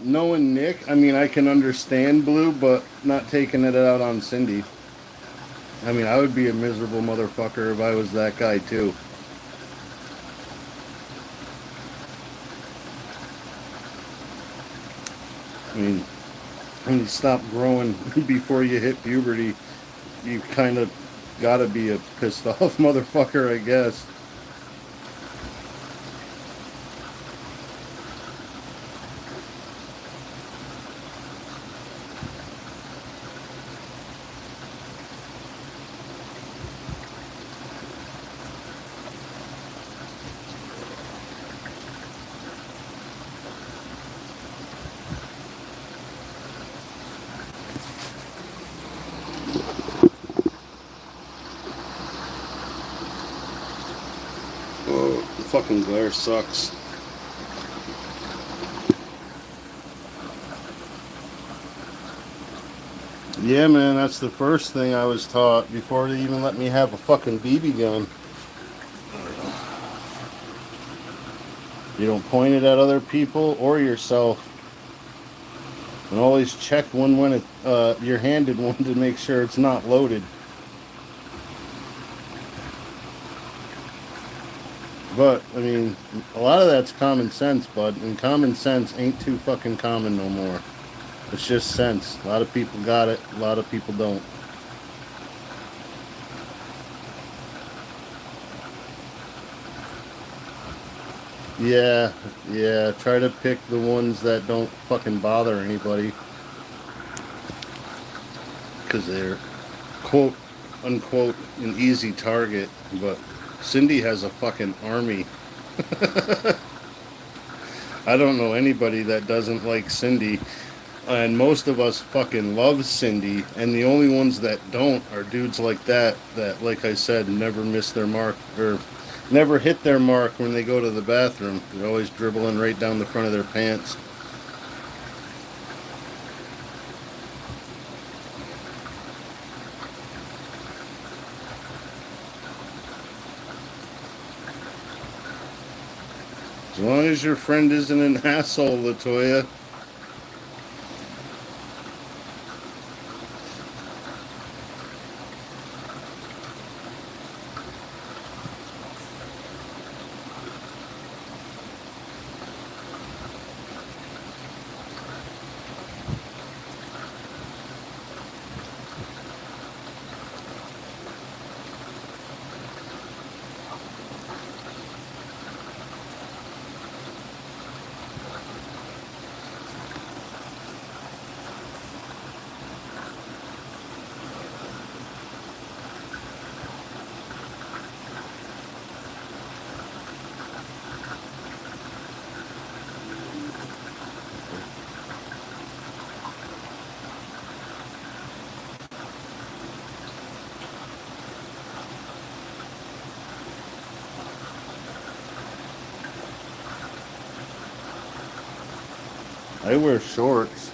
Knowing Nick, I mean I can understand Blue, but not taking it out on Cindy. I mean I would be a miserable motherfucker if I was that guy too. I mean, when you stop growing before you hit puberty, you kind of gotta be a pissed off motherfucker, I guess. Oh, the fucking glare sucks. Yeah, man, that's the first thing I was taught before they even let me have a fucking BB gun. You don't point it at other people or yourself. And always check when you're handed one to make sure it's not loaded. But, I mean, a lot of that's common sense, bud. And common sense ain't too fucking common no more. It's just sense. A lot of people got it. A lot of people don't. Yeah, yeah. Try to pick the ones that don't fucking bother anybody. Because they're, quote, unquote, an easy target. But Cindy has a fucking army. I don't know anybody that doesn't like Cindy. And most of us fucking love Cindy. And the only ones that don't are dudes like that, like I said, never miss their mark. Or never hit their mark when they go to the bathroom. They're always dribbling right down the front of their pants. As long as your friend isn't an asshole, Latoya. I wear shorts.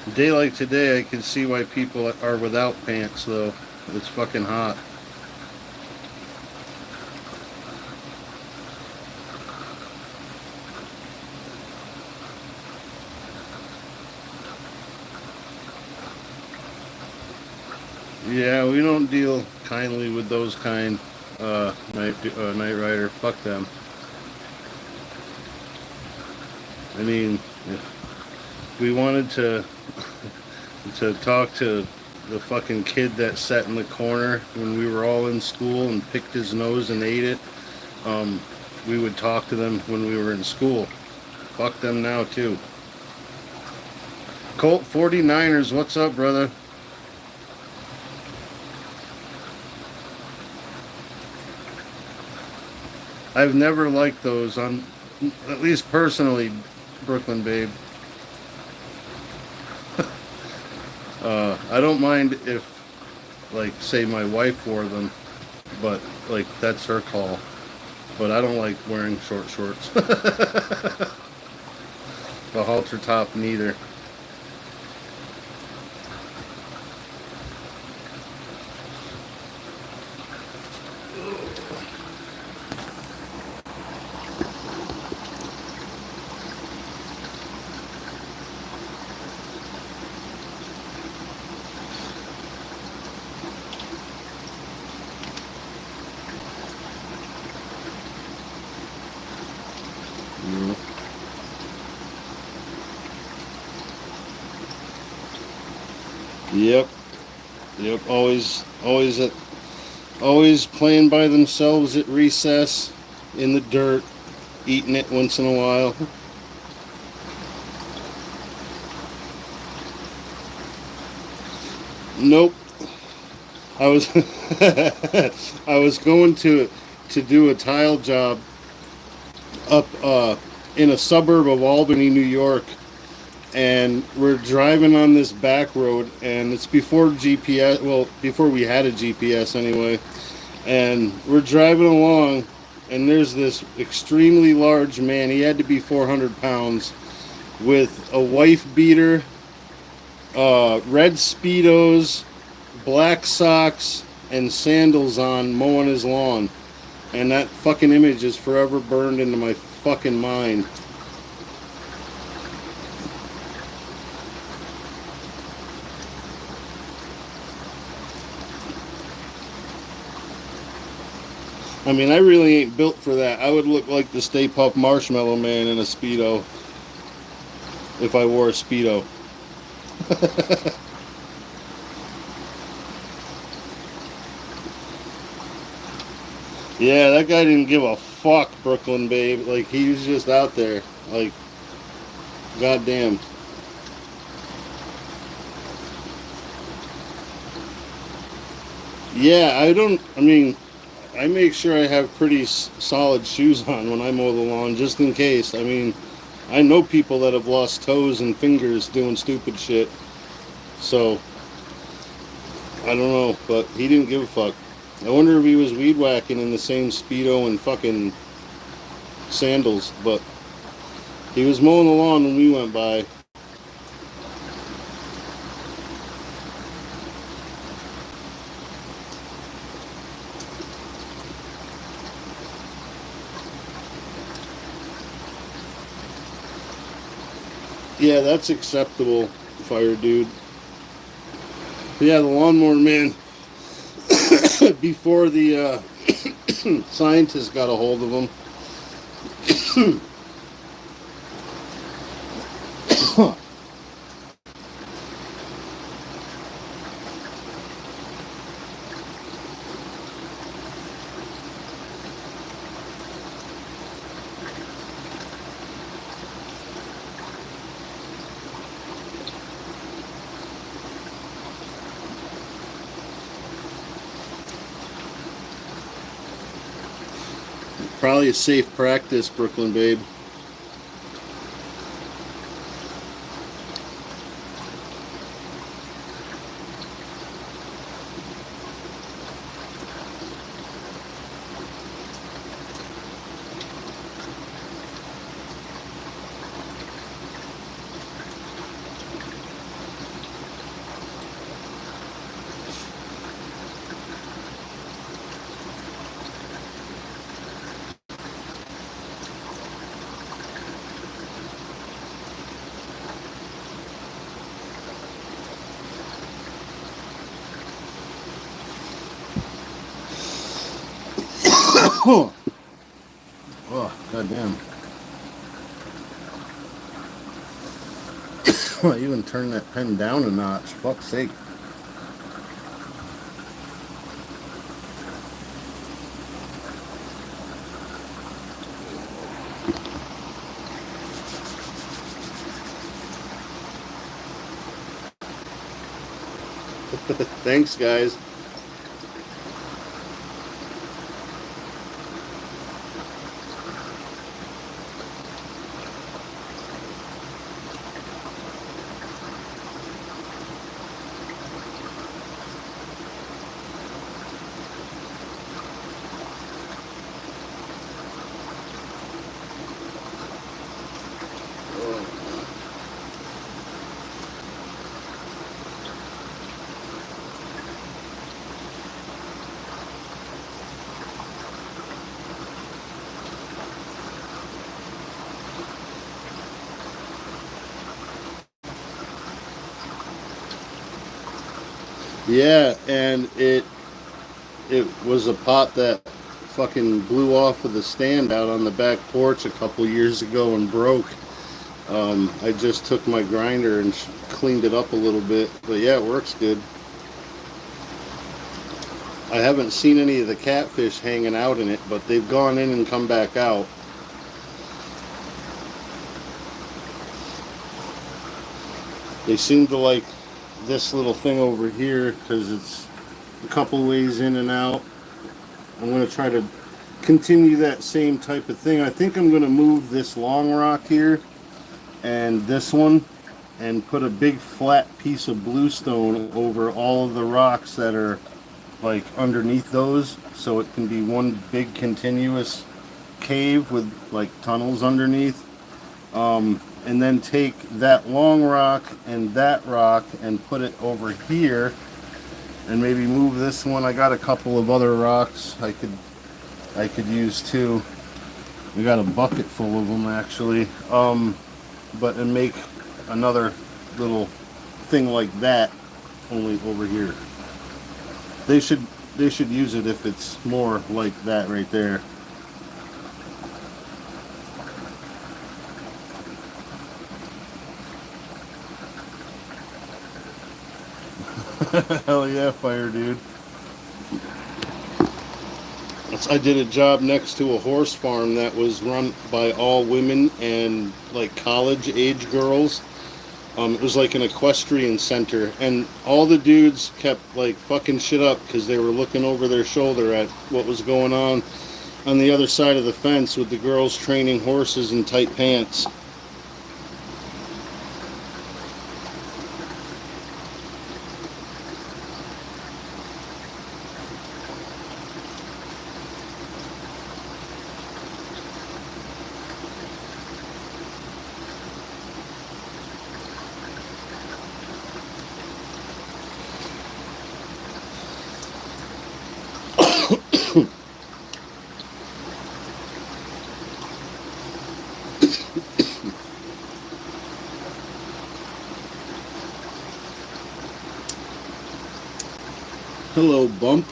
A day like today, I can see why people are without pants, though. It's fucking hot. Yeah, we don't deal kindly with those kind, Night Rider. Fuck them. I mean, if we wanted to to talk to the fucking kid that sat in the corner when we were all in school and picked his nose and ate it, we would talk to them when we were in school. Fuck them now, too. Colt 49ers, what's up, brother? I've never liked those, on, at least personally, Brooklyn Babe. I don't mind if, like, say my wife wore them, but, like, that's her call. But I don't like wearing short shorts. The halter top, neither. Yep. Yep. Always playing by themselves at recess in the dirt, eating it once in a while. Nope. I was I was going to do a tile job up in a suburb of Albany, New York, and we're driving on this back road, and it's before GPS. Well, before we had a GPS anyway, and we're driving along, and there's this extremely large man. He had to be 400 pounds, with a wife beater, red speedos, black socks, and sandals on, mowing his lawn. And that fucking image is forever burned into my fucking mind. I mean, I really ain't built for that. I would look like the Stay Puft Marshmallow Man in a Speedo if I wore a Speedo. Yeah, that guy didn't give a fuck, Brooklyn babe. Like, he was just out there. Like, goddamn. Yeah, I mean, I make sure I have pretty solid shoes on when I mow the lawn, just in case. I mean, I know people that have lost toes and fingers doing stupid shit. So, I don't know, but he didn't give a fuck. I wonder if he was weed whacking in the same Speedo and fucking sandals, but he was mowing the lawn when we went by. Yeah, that's acceptable, fire dude. But yeah, the lawnmower man, before the scientists got a hold of him. Probably a safe practice, Brooklyn babe. Oh, goddamn. I even turned that pen down a notch. Fuck's sake. Thanks, guys. Yeah, and it was a pot that fucking blew off of the stand out on the back porch a couple years ago and broke. I just took my grinder and cleaned it up a little bit, but yeah, it works good. I haven't seen any of the catfish hanging out in it, but they've gone in and come back out. They seem to like this little thing over here because it's a couple ways in and out. I'm going to try to continue that same type of thing. I think I'm going to move this long rock here and this one and put a big flat piece of bluestone over all of the rocks that are like underneath those, so it can be one big continuous cave with like tunnels underneath. And then take that long rock and that rock and put it over here, and maybe move this one. I got a couple of other rocks I could use too. We got a bucket full of them actually. And make another little thing like that, only over here. They should use it if it's more like that right there. Hell yeah, fire dude. I did a job next to a horse farm that was run by all women and like college age girls. It was like an equestrian center, and all the dudes kept like fucking shit up because they were looking over their shoulder at what was going on the other side of the fence with the girls training horses in tight pants. Hello, Bump.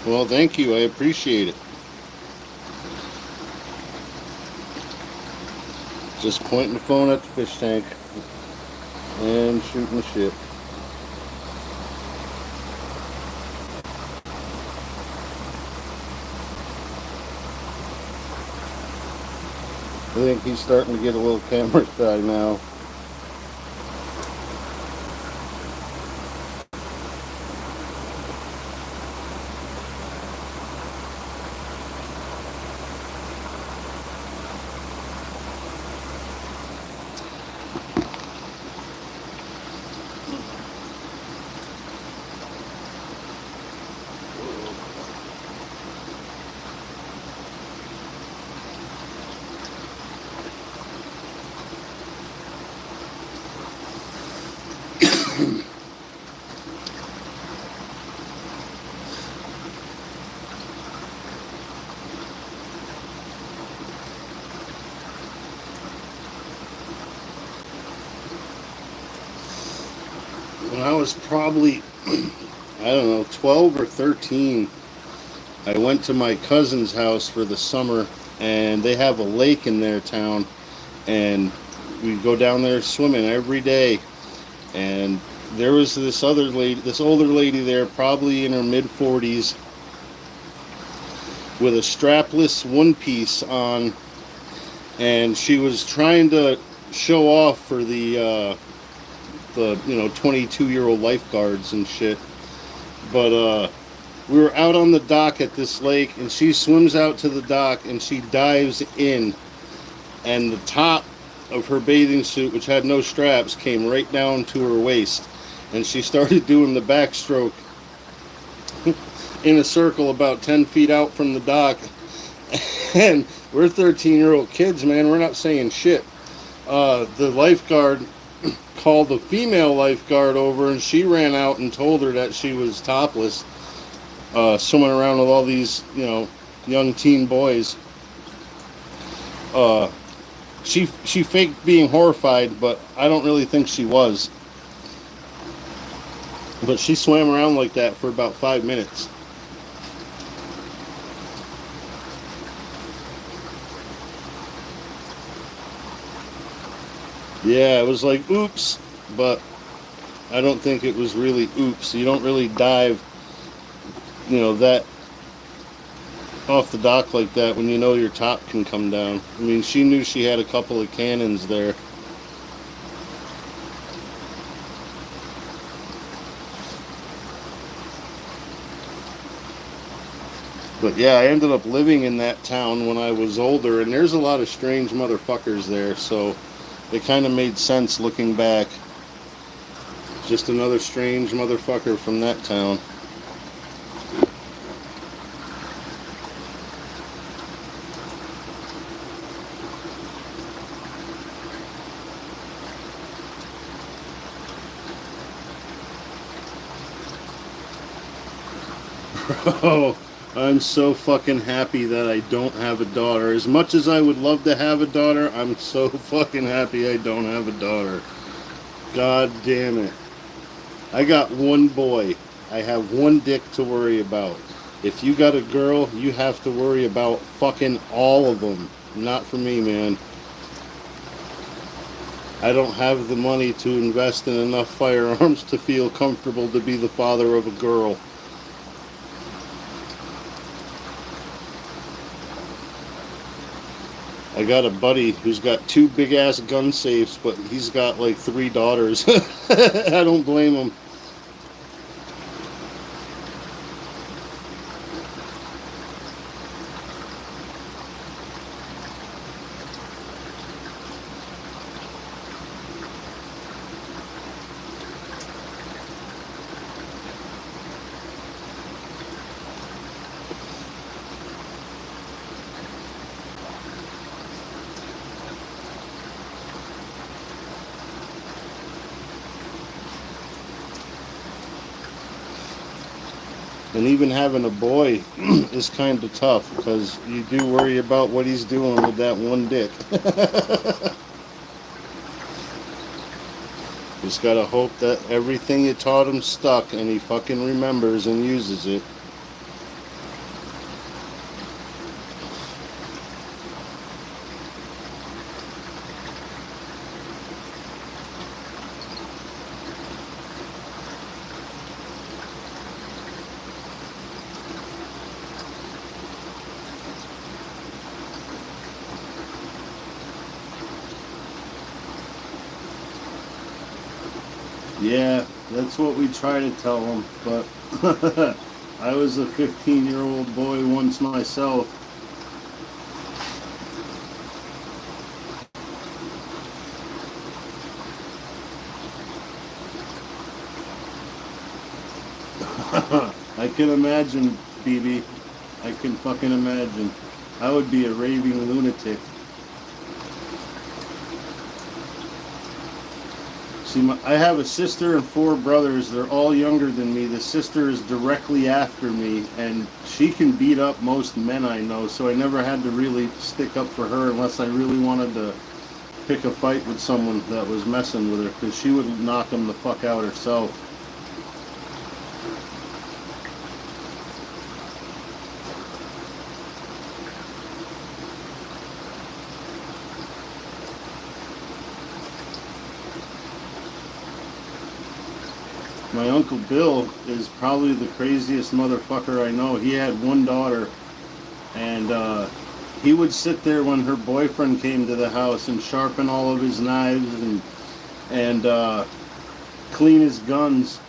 Well, thank you. I appreciate it. Just pointing the phone at the fish tank and shooting the shit. I think he's starting to get a little camera shy now. When I was probably, I don't know, 12 or 13, I went to my cousin's house for the summer, and they have a lake in their town, and we'd go down there swimming every day. And there was this other lady, this older lady there, probably in her mid-40s, with a strapless one piece on, and she was trying to show off for the 22-year-old lifeguards and shit. But we were out on the dock at this lake, and she swims out to the dock and she dives in, and the top of her bathing suit, which had no straps, came right down to her waist, and she started doing the backstroke in a circle about 10 feet out from the dock. And we're 13-year-old kids, man. We're not saying shit. The lifeguard called the female lifeguard over, and she ran out and told her that she was topless. swimming around with all these, young teen boys. Uh, she faked being horrified, but I don't really think she was. But she swam around like that for about 5 minutes. Yeah, it was like oops, but I don't think it was really oops. You don't really dive, that off the dock like that when you know your top can come down. I mean, she knew she had a couple of cannons there. But yeah, I ended up living in that town when I was older, and there's a lot of strange motherfuckers there, so it kind of made sense looking back. Just another strange motherfucker from that town. Bro, I'm so fucking happy that I don't have a daughter. As much as I would love to have a daughter, I'm so fucking happy I don't have a daughter. God damn it. I got one boy. I have one dick to worry about. If you got a girl, you have to worry about fucking all of them. Not for me, man. I don't have the money to invest in enough firearms to feel comfortable to be the father of a girl. I got a buddy who's got 2 big ass gun safes, but he's got like 3 daughters. I don't blame him. And even having a boy is kind of tough because you do worry about what he's doing with that one dick. Just gotta hope that everything you taught him stuck and he fucking remembers and uses it. Yeah, that's what we try to tell them, but I was a 15-year-old boy once myself. I can imagine, BB. I can fucking imagine. I would be a raving lunatic. See, I have a sister and 4 brothers. They're all younger than me. The sister is directly after me, and she can beat up most men I know, so I never had to really stick up for her unless I really wanted to pick a fight with someone that was messing with her, because she would knock them the fuck out herself. My Uncle Bill is probably the craziest motherfucker I know. He had one daughter, and he would sit there when her boyfriend came to the house and sharpen all of his knives and clean his guns.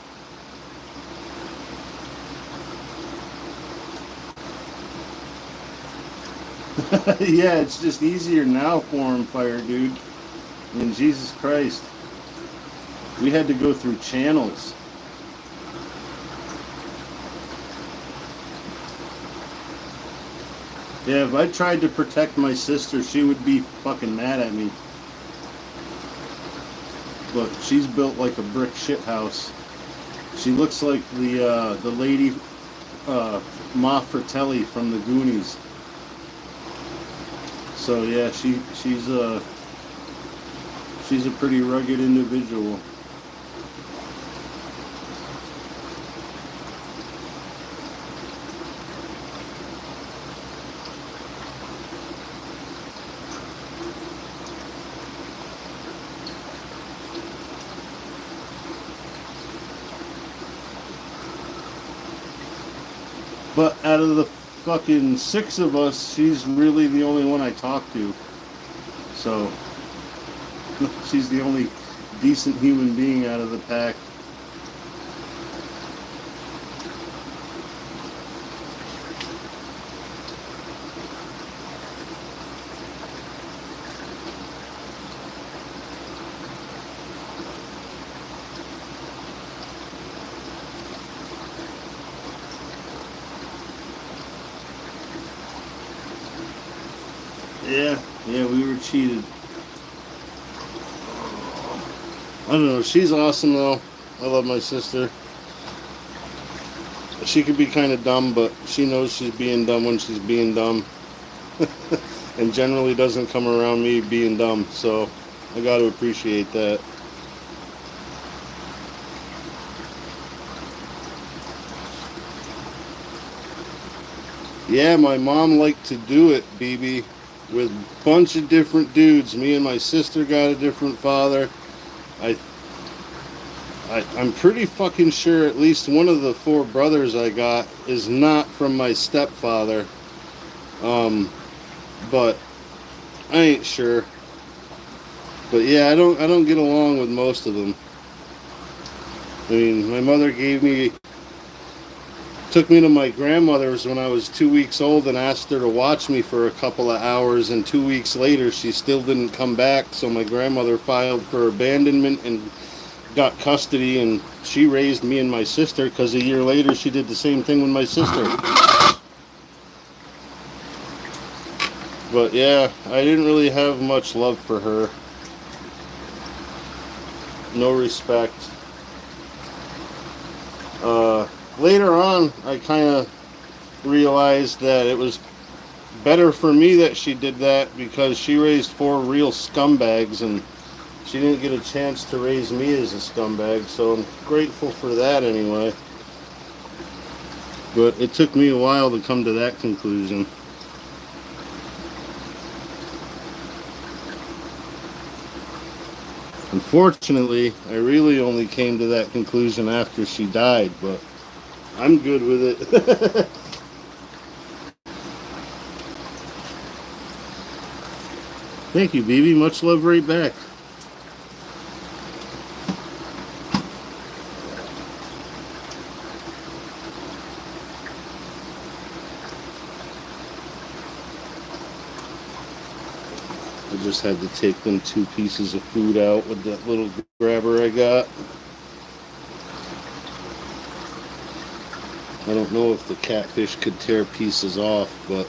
Yeah, it's just easier now for him, Fire Dude. I mean, Jesus Christ. We had to go through channels. Yeah, if I tried to protect my sister, she would be fucking mad at me. But she's built like a brick shit house. She looks like the lady Ma Fratelli from the Goonies. So yeah, she's a pretty rugged individual. But out of the fucking 6 of us, she's really the only one I talk to. So she's the only decent human being out of the pack. Yeah, we were cheated. I don't know. She's awesome though. I love my sister. She could be kind of dumb, but she knows she's being dumb when she's being dumb. And generally doesn't come around me being dumb, so I got to appreciate that. Yeah, my mom liked to do it, BB, with a bunch of different dudes. Me and my sister got a different father. I, I'm pretty fucking sure at least one of the 4 brothers I got is not from my stepfather. But I ain't sure. But yeah, I don't get along with most of them. I mean, my mother took me to my grandmother's when I was 2 weeks old and asked her to watch me for a couple of hours, and 2 weeks later she still didn't come back, so my grandmother filed for abandonment and got custody, and she raised me and my sister because a year later she did the same thing with my sister. But yeah, I didn't really have much love for her. No respect. Later on, I kind of realized that it was better for me that she did that because she raised 4 real scumbags and she didn't get a chance to raise me as a scumbag, so I'm grateful for that anyway. But it took me a while to come to that conclusion. Unfortunately, I really only came to that conclusion after she died, but I'm good with it. Thank you, BB. Much love right back. I just had to take them 2 pieces of food out with that little grabber I got. I don't know if the catfish could tear pieces off, but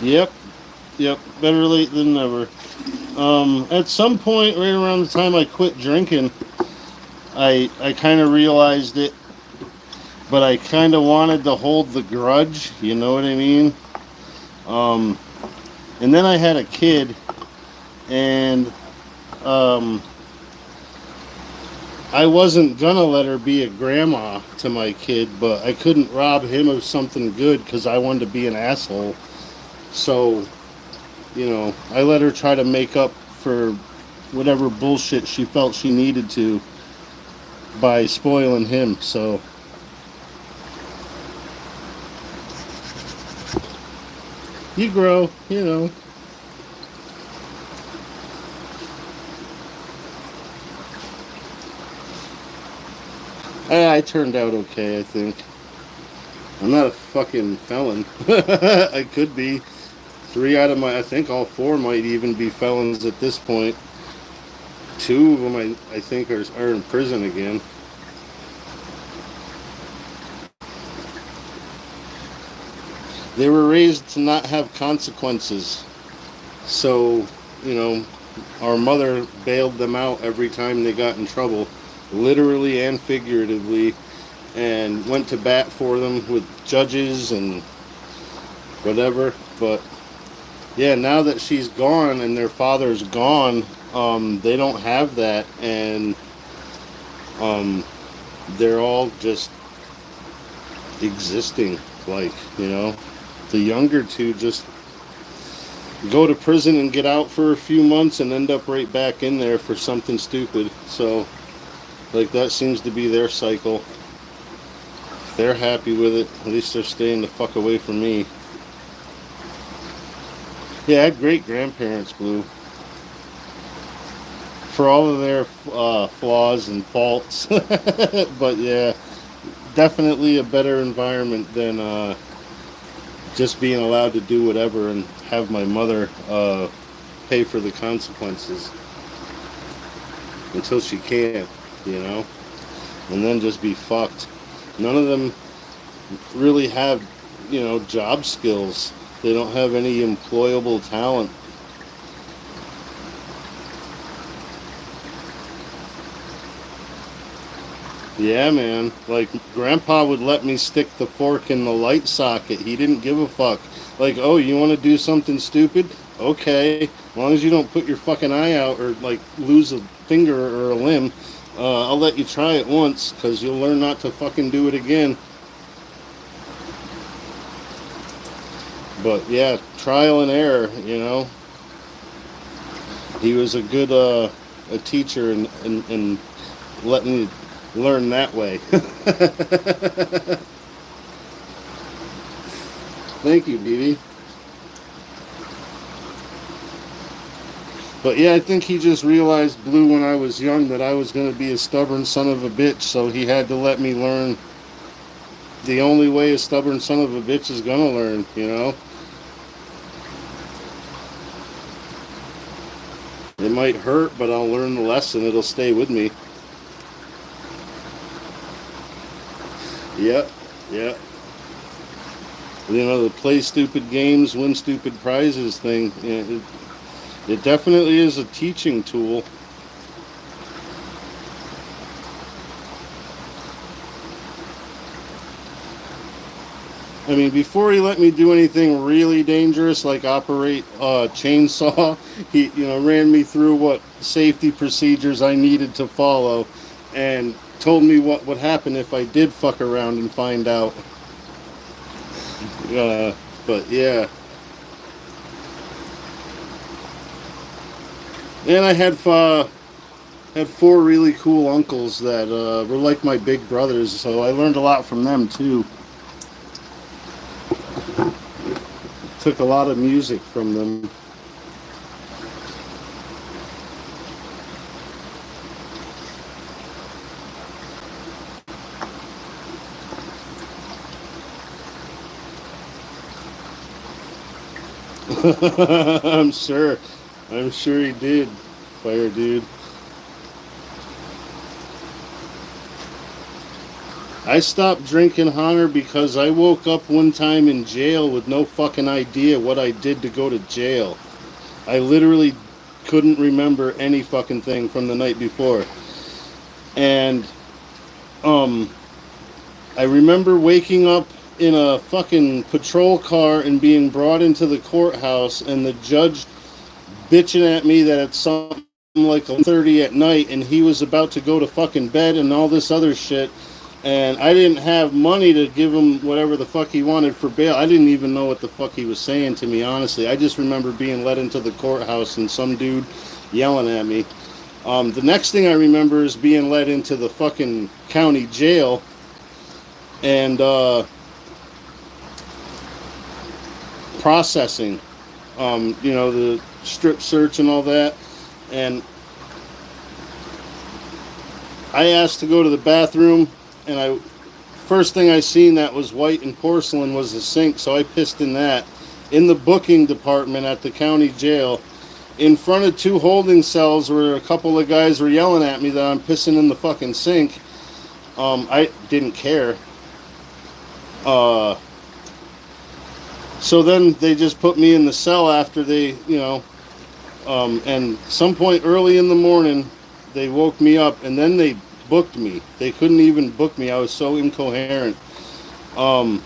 yep, better late than never. At some point, right around the time I quit drinking, I kind of realized it, but I kind of wanted to hold the grudge, you know what I mean? And then I had a kid, and I wasn't gonna let her be a grandma to my kid, but I couldn't rob him of something good because I wanted to be an asshole. So, I let her try to make up for whatever bullshit she felt she needed to by spoiling him. So you grow, I turned out okay, I think. I'm not a fucking felon. I could be. 3 out of I think all 4 might even be felons at this point. 2 of them I think are in prison again. They were raised to not have consequences. So, you know, our mother bailed them out every time they got in trouble, literally and figuratively, and went to bat for them with judges and whatever. But yeah, now that she's gone and their father's gone, they don't have that, and they're all just existing, like, you know. The younger two just go to prison and get out for a few months and end up right back in there for something stupid. So, like, that seems to be their cycle. If they're happy with it, at least they're staying the fuck away from me. Yeah, I had great grandparents, Blue. For all of their flaws and faults. But yeah, definitely a better environment than just being allowed to do whatever and have my mother pay for the consequences until she can't, you know, and then just be fucked. None of them really have, you know, job skills. They don't have any employable talent. Yeah, man. Like, Grandpa would let me stick the fork in the light socket. He didn't give a fuck. Like, oh, you want to do something stupid? Okay. As long as you don't put your fucking eye out or, like, lose a finger or a limb, I'll let you try it once, because you'll learn not to fucking do it again. But, yeah, trial and error, you know. He was a good a teacher and let me learn that way. Thank you, Dee. But yeah, I think he just realized, Blue, when I was young, that I was going to be a stubborn son of a bitch, so he had to let me learn the only way a stubborn son of a bitch is going to learn, you know? It might hurt, but I'll learn the lesson. It'll stay with me. Yep, yep. You know, the play stupid games, win stupid prizes thing. It definitely is a teaching tool. I mean, before he let me do anything really dangerous, like operate a chainsaw, he, you know, ran me through what safety procedures I needed to follow, and told me what would happen if I did fuck around and find out. But yeah. And I had 4 really cool uncles that were like my big brothers, so I learned a lot from them too. Took a lot of music from them. I'm sure he did, Fire Dude. I stopped drinking, Hunter, because I woke up one time in jail with no fucking idea what I did to go to jail. I literally couldn't remember any fucking thing from the night before. And I remember waking up in a fucking patrol car and being brought into the courthouse, and the judge bitching at me that it's something like 11:30 at night and he was about to go to fucking bed and all this other shit. And I didn't have money to give him whatever the fuck he wanted for bail. I didn't even know what the fuck he was saying to me, honestly. I just remember being led into the courthouse and some dude yelling at me. The next thing I remember is being led into the fucking county jail. And processing. You know, the strip search and all that. And I asked to go to the bathroom. And first thing I seen that was white and porcelain was the sink, so I pissed in that. In the booking department at the county jail, in front of 2 holding cells where a couple of guys were yelling at me that I'm pissing in the fucking sink. I didn't care. So then they just put me in the cell after they, and some point early in the morning, they woke me up and then they booked me. They couldn't even book me. I was so incoherent. Um,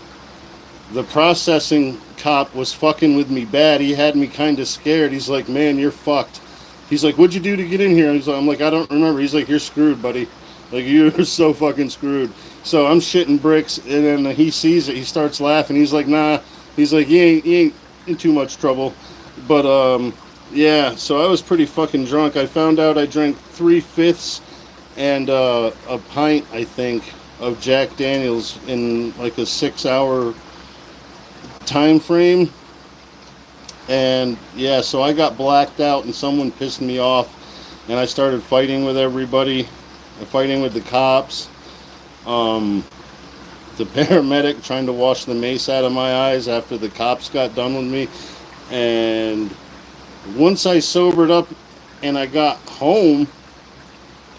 the processing cop was fucking with me bad. He had me kind of scared. He's like, "Man, you're fucked." He's like, "What'd you do to get in here?" I'm like, "I don't remember." He's like, "You're screwed, buddy. Like, you're so fucking screwed." So I'm shitting bricks, and then he sees it. He starts laughing. He's like, "Nah." He's like, "You ain't in too much trouble." But yeah. So I was pretty fucking drunk. I found out I drank 3/5 and a pint, I think, of Jack Daniels in like a 6 hour time frame. And yeah, so I got blacked out and someone pissed me off and I started fighting with everybody, fighting with the cops, um, the paramedic trying to wash the mace out of my eyes after the cops got done with me. And once I sobered up and I got home,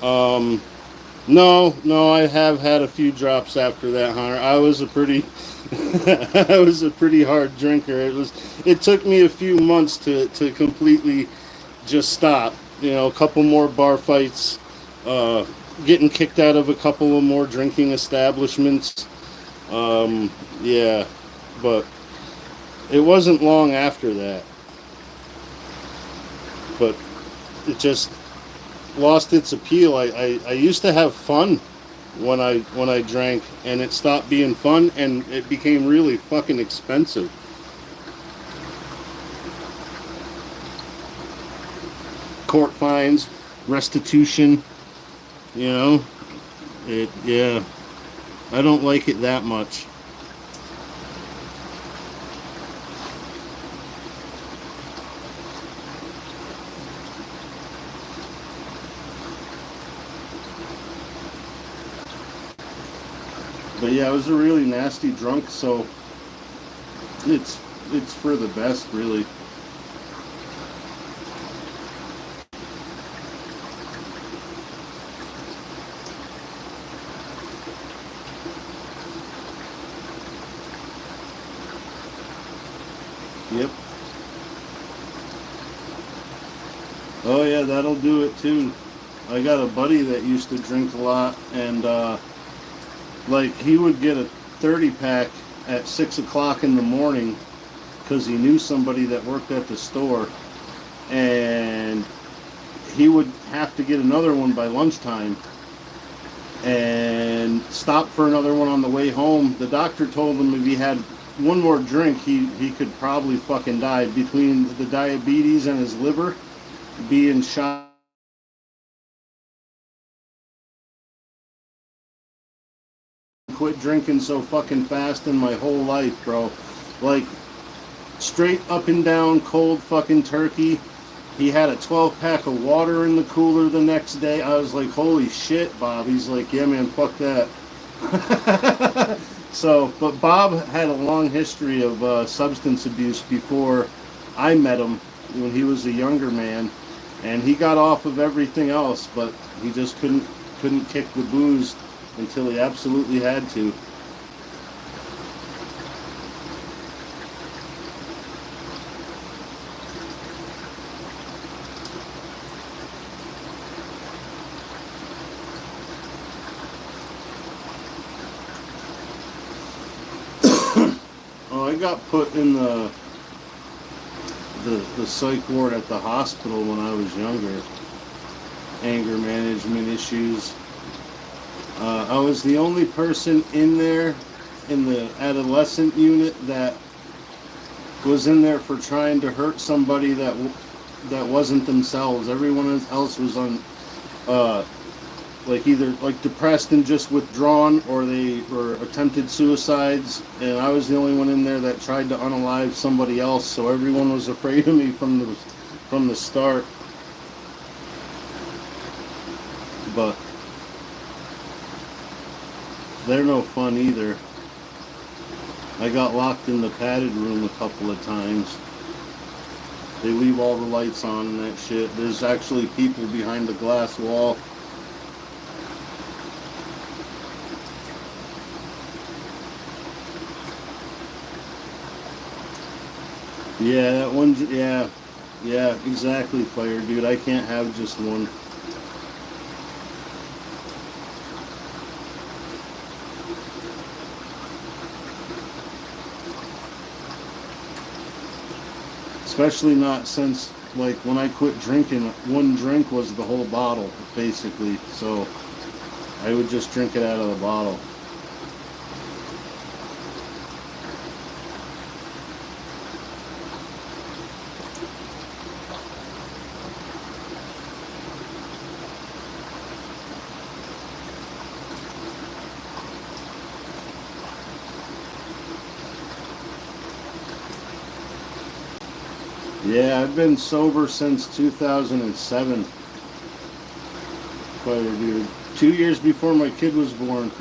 um, no, I have had a few drops after that, Hunter. I was a pretty I was a pretty hard drinker. It took me a few months to completely just stop. A couple more bar fights, uh, getting kicked out of a couple of more drinking establishments. Yeah, but it wasn't long after that. But it just lost its appeal. I used to have fun when I drank, and it stopped being fun, and it became really fucking expensive. Court fines, restitution, you know, yeah, I don't like it that much. But yeah, I was a really nasty drunk, so it's it's for the best, really. Yep. Oh yeah, that'll do it too. I got a buddy that used to drink a lot, and like he would get a 30 pack at 6 o'clock in the morning because he knew somebody that worked at the store, and he would have to get another one by lunchtime and stop for another one on the way home. The doctor told him if he had one more drink, he could probably fucking die between the diabetes and his liver being shot. Quit drinking so fucking fast in my whole life, bro. Like, straight up and down cold fucking turkey. He had a 12 pack of water in the cooler the next day. I was like, holy shit, Bob. He's like, yeah, man, fuck that. So, but Bob had a long history of substance abuse before I met him when he was a younger man, and he got off of everything else, but he just couldn't kick the booze until he absolutely had to. Oh, I got put in the psych ward at the hospital when I was younger. Anger management issues. I was the only person in there in the adolescent unit that was in there for trying to hurt somebody that wasn't themselves. Everyone else was on like either like depressed and just withdrawn, or they were attempted suicides, and I was the only one in there that tried to unalive somebody else. So everyone was afraid of me from the start. But they're no fun either. I got locked in the padded room a couple of times. They leave all the lights on and that shit. There's actually people behind the glass wall. Yeah, that one's, yeah. Yeah, exactly, Fire Dude. I can't have just one. Especially not since, like, when I quit drinking, one drink was the whole bottle, basically. So I would just drink it out of the bottle. Yeah, I've been sober since 2007. Fire Dude. 2 years before my kid was born.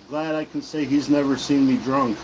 Glad I can say he's never seen me drunk.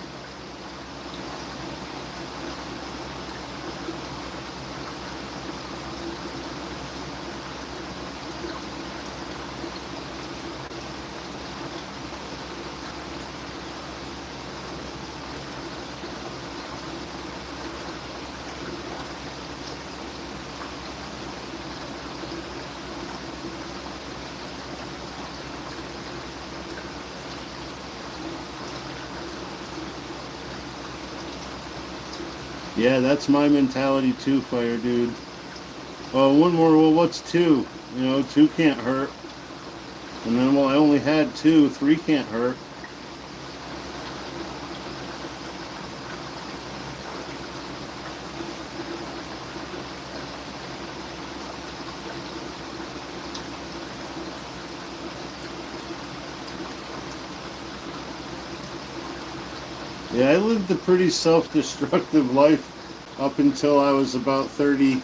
Yeah, that's my mentality too, Fire Dude. Oh, one more. Well, what's two? You know, two can't hurt. And then, well, I only had two. Three can't hurt. Yeah, I lived a pretty self-destructive life up until I was about 30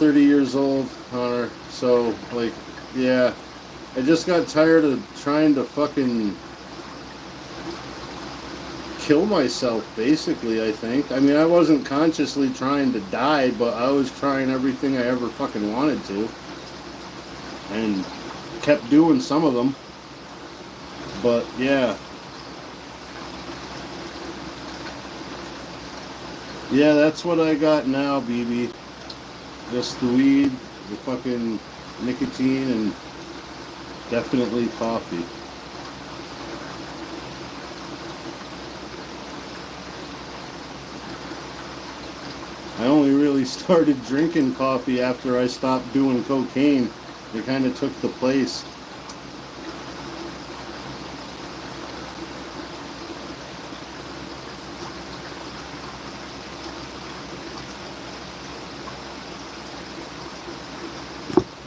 years old, Hunter. So, like, yeah, I just got tired of trying to fucking kill myself, basically, I think. I mean, I wasn't consciously trying to die, but I was trying everything I ever fucking wanted to. And kept doing some of them. But, yeah. Yeah, that's what I got now, BB. Just the weed, the fucking nicotine, and definitely coffee. I only really started drinking coffee after I stopped doing cocaine. It kind of took the place.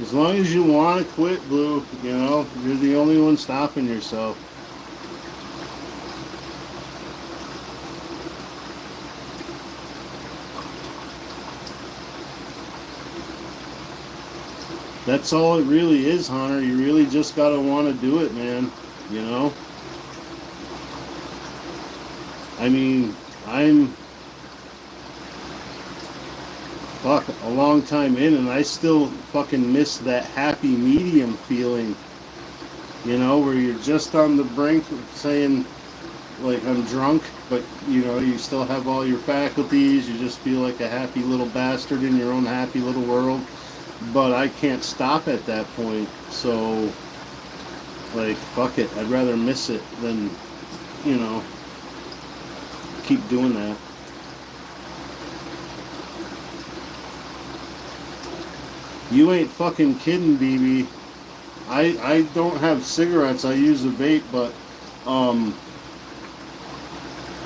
As long as you want to quit, Blue, you know, you're the only one stopping yourself. That's all it really is, Hunter. You really just gotta want to do it, man. You know? I mean, I'm a long time in, and I still fucking miss that happy medium feeling, you know, where you're just on the brink of saying, like, I'm drunk, but, you know, you still have all your faculties, you just feel like a happy little bastard in your own happy little world, but I can't stop at that point, so, like, fuck it, I'd rather miss it than, you know, keep doing that. You ain't fucking kidding, BB. I don't have cigarettes. I use a vape, but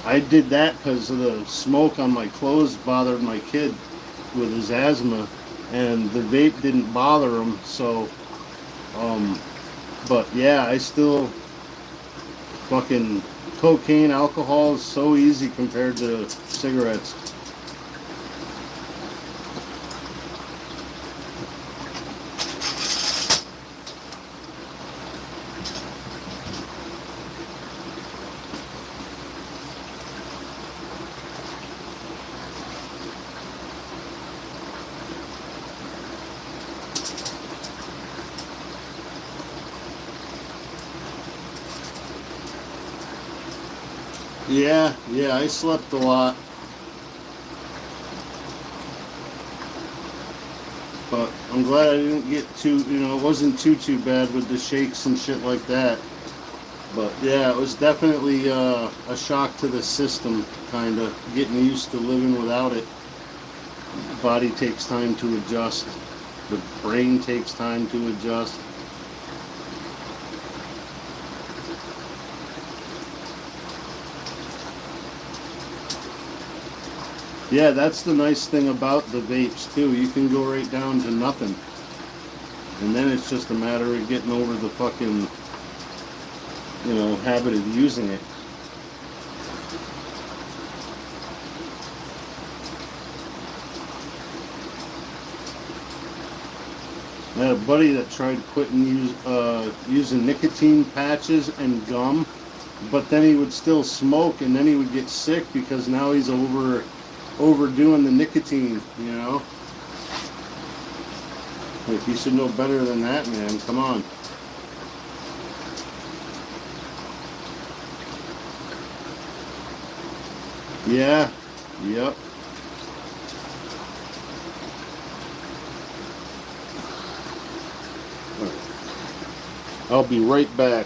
I did that because of the smoke on my clothes bothered my kid with his asthma, and the vape didn't bother him. So, but yeah, I still fucking cocaine, alcohol is so easy compared to cigarettes. Yeah, yeah, I slept a lot. But I'm glad I didn't get too, it wasn't too bad with the shakes and shit like that. But yeah, it was definitely a shock to the system, kind of getting used to living without it. The body takes time to adjust. The brain takes time to adjust. Yeah, that's the nice thing about the vapes too. You can go right down to nothing. And then it's just a matter of getting over the fucking, habit of using it. I had a buddy that tried quitting using nicotine patches and gum, but then he would still smoke, and then he would get sick because now he's overdoing the nicotine. Like, you should know better than that, man. Come on. Yeah. Yep. I'll be right back.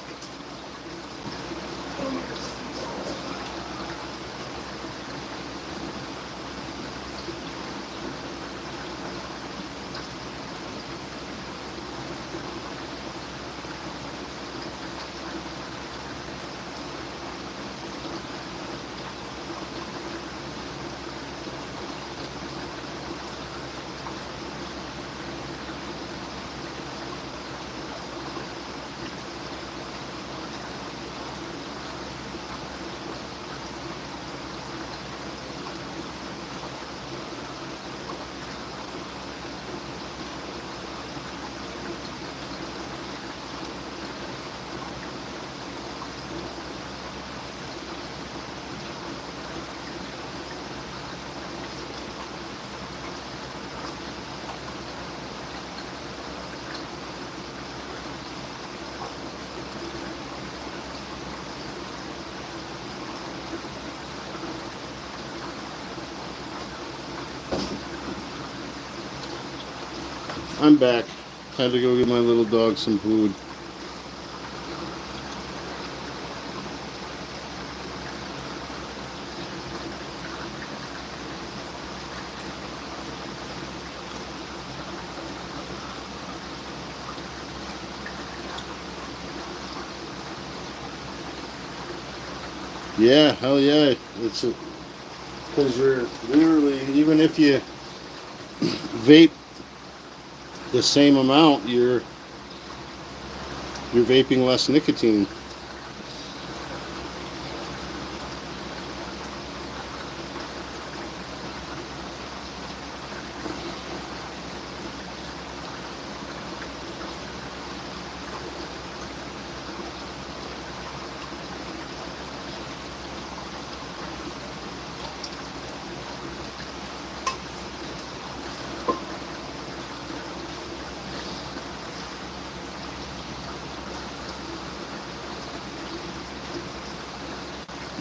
I'm back. Had to go get my little dog some food. Yeah, hell yeah. It's because you're literally, even if you vape the same amount, you're vaping less nicotine.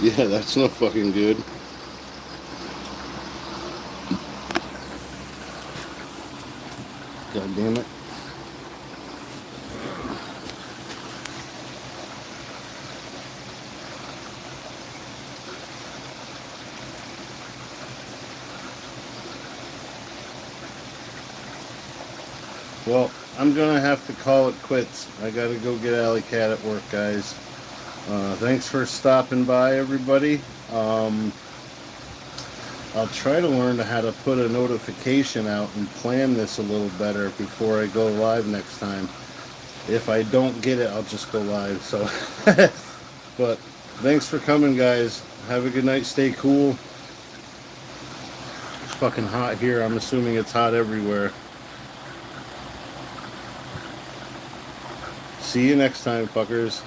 Yeah, that's no fucking good. God damn it. Well, I'm gonna have to call it quits. I gotta go get Alley Cat at work, guys. Thanks for stopping by, everybody. I'll try to learn how to put a notification out and plan this a little better before I go live next time. If I don't get it, I'll just go live. So, but thanks for coming, guys. Have a good night. Stay cool. It's fucking hot here. I'm assuming it's hot everywhere. See you next time, fuckers.